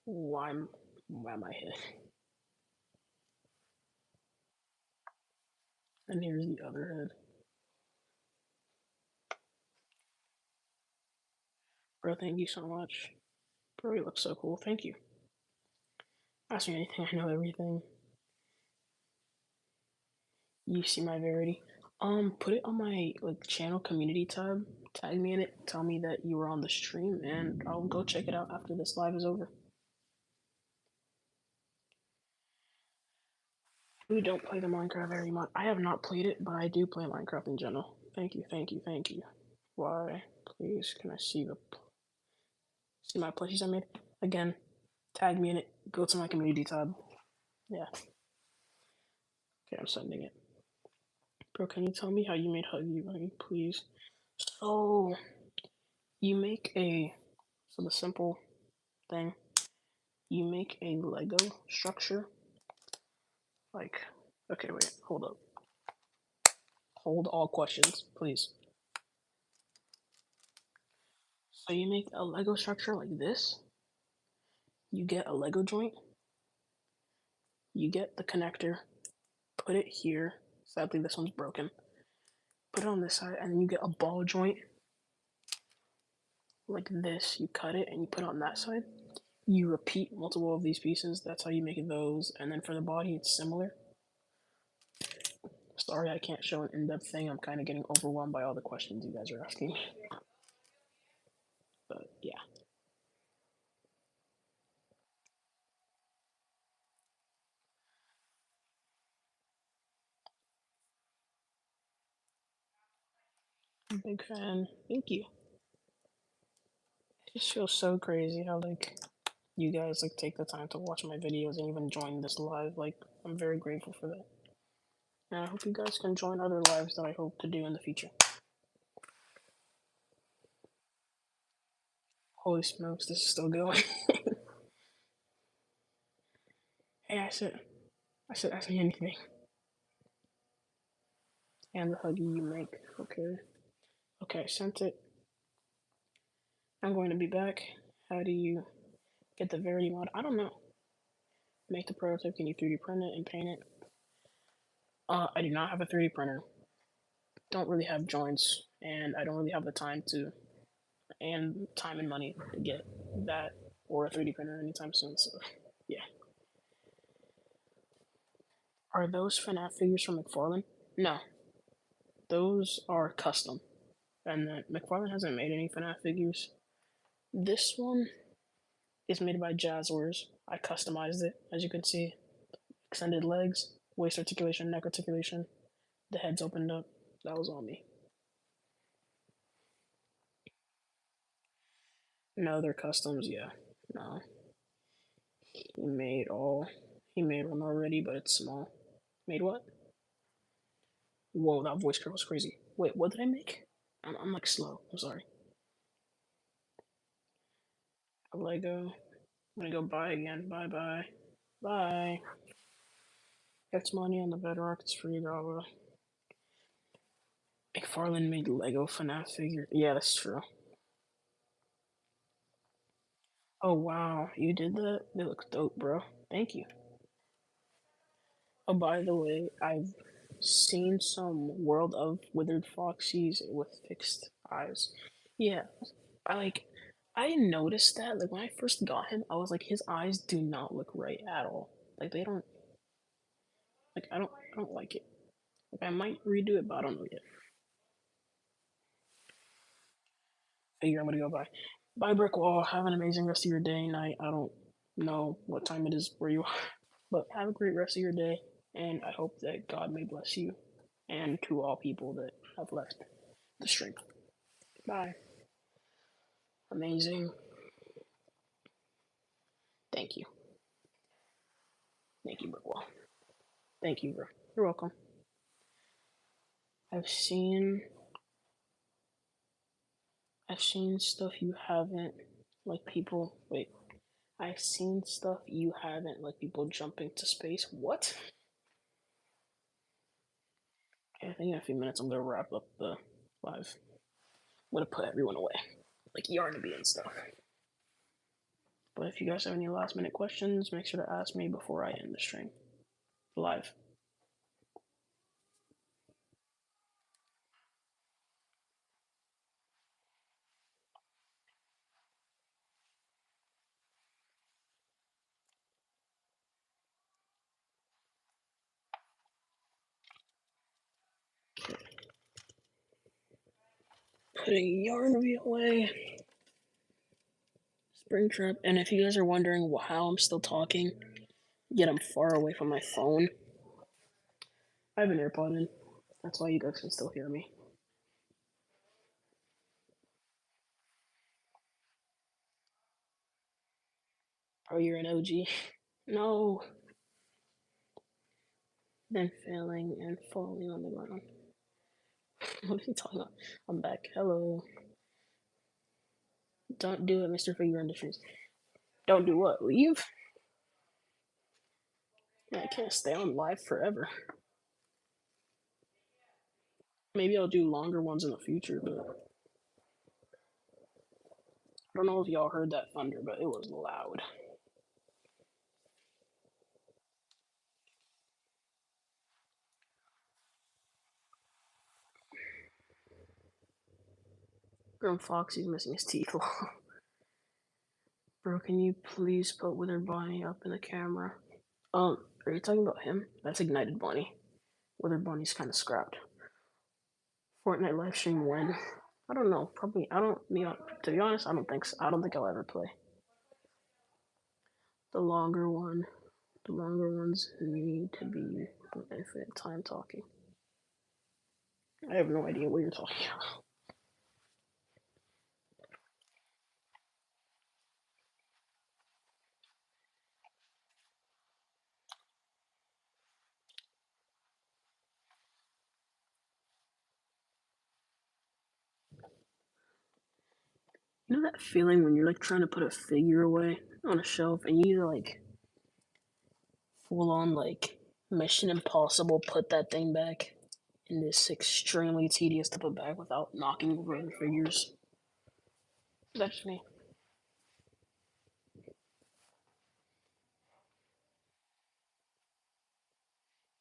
Why my head? And here's the other head. Bro, thank you so much. Bro, you look so cool. Thank you. Ask me anything, I know everything. You see my Verity. Put it on my like channel community tab. Tag me in it. Tell me that you were on the stream, and I'll go check it out after this live is over. We don't play the Minecraft very much. I have not played it, but I do play Minecraft in general. Thank you, thank you, thank you. Why? Please, can I see my plushies I made? Again, tag me in it. Go to my community tab. Yeah. Okay, I'm sending it. Bro, can you tell me how you made Huggy Wuggy, please? So You make a so the simple thing, you make a Lego structure like okay, wait, hold up. Hold all questions, please. So you make a Lego structure like this. You get a Lego joint. You get the connector. Put it here. Sadly, this one's broken. Put it on this side, and then you get a ball joint like this. You cut it and you put it on that side. You repeat multiple of these pieces. That's how you make those. And then for the body, it's similar. Sorry, I can't show an in-depth thing. I'm kind of getting overwhelmed by all the questions you guys are asking. But yeah, I'm a big fan. Thank you. It just feels so crazy how like you guys like take the time to watch my videos and even join this live. Like I'm very grateful for that. And I hope you guys can join other lives that I hope to do in the future. Holy smokes, this is still going. Hey, I said, ask me anything. And the huggy you make. Okay. Okay, I sent it. I'm going to be back. How do you get the Verity mod? I don't know. Make the prototype. Can you 3D print it and paint it? I do not have a 3D printer. Don't really have joints, and I don't really have the time to, and time and money to get that or a 3D printer anytime soon. So, yeah. Are those FNAF figures from McFarlane? No, those are custom. And then McFarlane hasn't made any FNAF figures. This one is made by Jazzwares. I customized it, as you can see. Extended legs, waist articulation, neck articulation. The head's opened up. That was on me. No, they're customs, yeah. No. He made all. He made one already, but it's small. Made what? Whoa, that voice curl was crazy. Wait, what did I make? I'm like slow. I'm sorry. A Lego. I'm gonna go buy again. Bye bye. Bye. Gets money on the bedrock. It's free, blah. McFarlane made Lego FNAF figure. Yeah, that's true. Oh wow, you did that? They look dope, bro. Thank you. Oh, by the way, I've seen some World of Withered Foxies with fixed eyes. Yeah, I like. I noticed that like when I first got him, I was like, his eyes do not look right at all. Like they don't. Like I don't like it. Like I might redo it, but I don't know yet. Figure I'm gonna go buy. Bye, brick wall. Have an amazing rest of your day, night. I don't know what time it is where you are, but have a great rest of your day, and I hope that God may bless you, and to all people that have left the stream. Bye. Amazing. Thank you. Thank you, brick wall. Thank you, bro. You're welcome. I've seen I've seen stuff you haven't, like people. Wait, I've seen stuff you haven't, like people jumping to space. What? Okay, I think in a few minutes I'm gonna wrap up the live. I'm gonna put everyone away, like Yarnaby and stuff. But if you guys have any last minute questions, make sure to ask me before I end the stream. Live. Putting Yarnaby away. Springtrap. And if you guys are wondering how I'm still talking, yet I'm far away from my phone, I have an AirPod in. That's why you guys can still hear me. Oh, you're an OG? No. Then failing and falling on the ground. What are you talking about? I'm back. Hello. Don't do it, Mr. Figure Industries. Don't do what? Leave? I can't stay on live forever. Maybe I'll do longer ones in the future, but I don't know if y'all heard that thunder, but it was loud. Grim Foxy's missing his teeth. Bro, can you please put Withered Bonnie up in the camera? Are you talking about him? That's Ignited Bonnie. Withered Bonnie's kind of scrapped. Fortnite live stream when? I don't know. Probably. I don't. You know, to be honest, I don't think so. I don't think I'll ever play the longer one. The longer ones need to be infinite time talking. I have no idea what you're talking about. You know that feeling when you're like trying to put a figure away on a shelf and you like full on like Mission Impossible put that thing back and it's extremely tedious to put back without knocking over the figures. That's just me.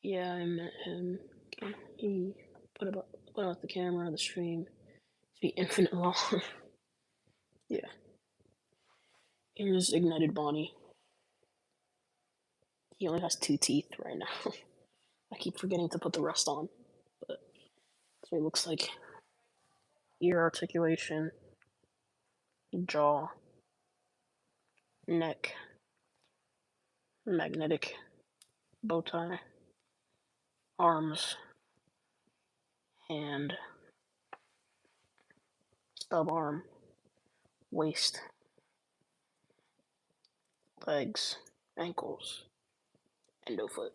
Yeah, I met him. He put out the camera on the stream to be infinite long. Yeah. Here's Ignited Bonnie. He only has two teeth right now. I keep forgetting to put the rest on, but that's what he looks like. Ear articulation, jaw, neck, magnetic, bow tie, arms, hand, stub arm, waist, legs, ankles, endo foot.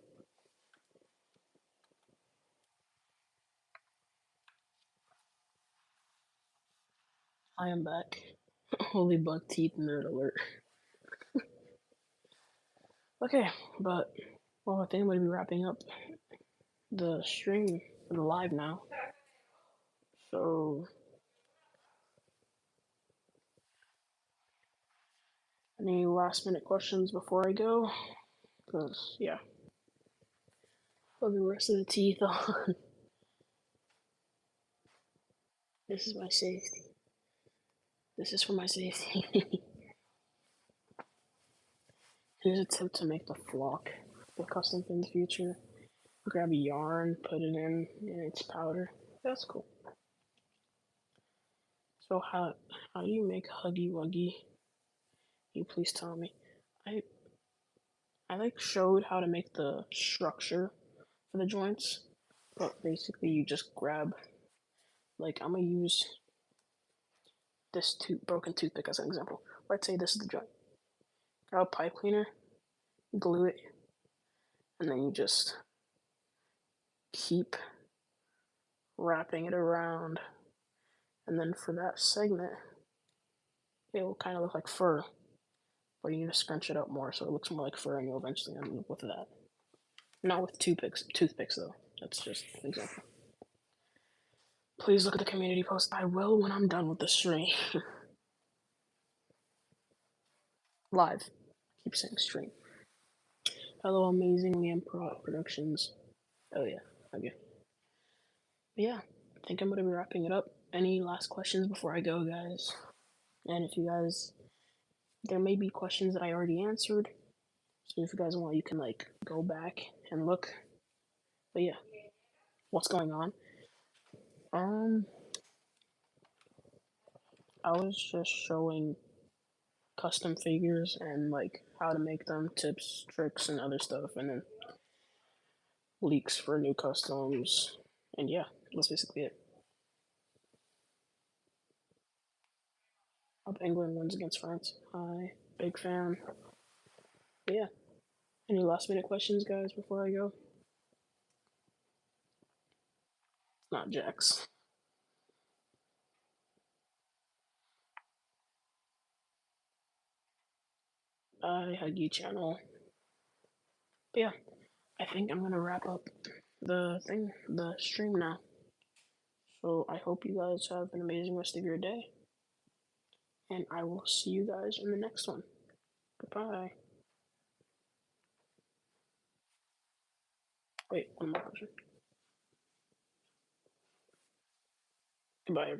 I am back. Holy buck teeth nerd alert. Okay, but well, I think I'm gonna be wrapping up the stream, the live now. So, any last minute questions before I go? Because yeah, put the rest of the teeth on. This is my safety. This is for my safety. Here's a tip to make the flock, the custom for the future. Grab a yarn, put it in its powder. That's cool. So how do you make Huggy Wuggy? Can you please tell me? I I like showed how to make the structure for the joints, but basically you just grab like I'm gonna use this broken toothpick as an example. Let's say this is the joint. Grab a pipe cleaner, glue it, and then you just keep wrapping it around. And then for that segment, it will kind of look like fur, but you need to scrunch it up more so it looks more like fur, and you'll eventually end up with that. Not with toothpicks though. That's just an example. Please look at the community post. I will when I'm done with the stream. Live. Keep saying stream. Hello, Amazing Liam Productions. Oh yeah. Okay. But yeah, I think I'm gonna be wrapping it up. Any last questions before I go, guys? And if you guys, there may be questions that I already answered. So if you guys want, you can like go back and look. But yeah, what's going on? Um, I was just showing custom figures and like how to make them, tips, tricks, and other stuff, and then leaks for new customs. And yeah, that's basically it. Hope England wins against France. Hi, big fan. But yeah, any last minute questions, guys, before I go? Not Jax. Huggy channel. But yeah, I think I'm gonna wrap up the stream now. So I hope you guys have an amazing rest of your day, and I will see you guys in the next one. Goodbye. Wait, one more question. Goodbye, everyone.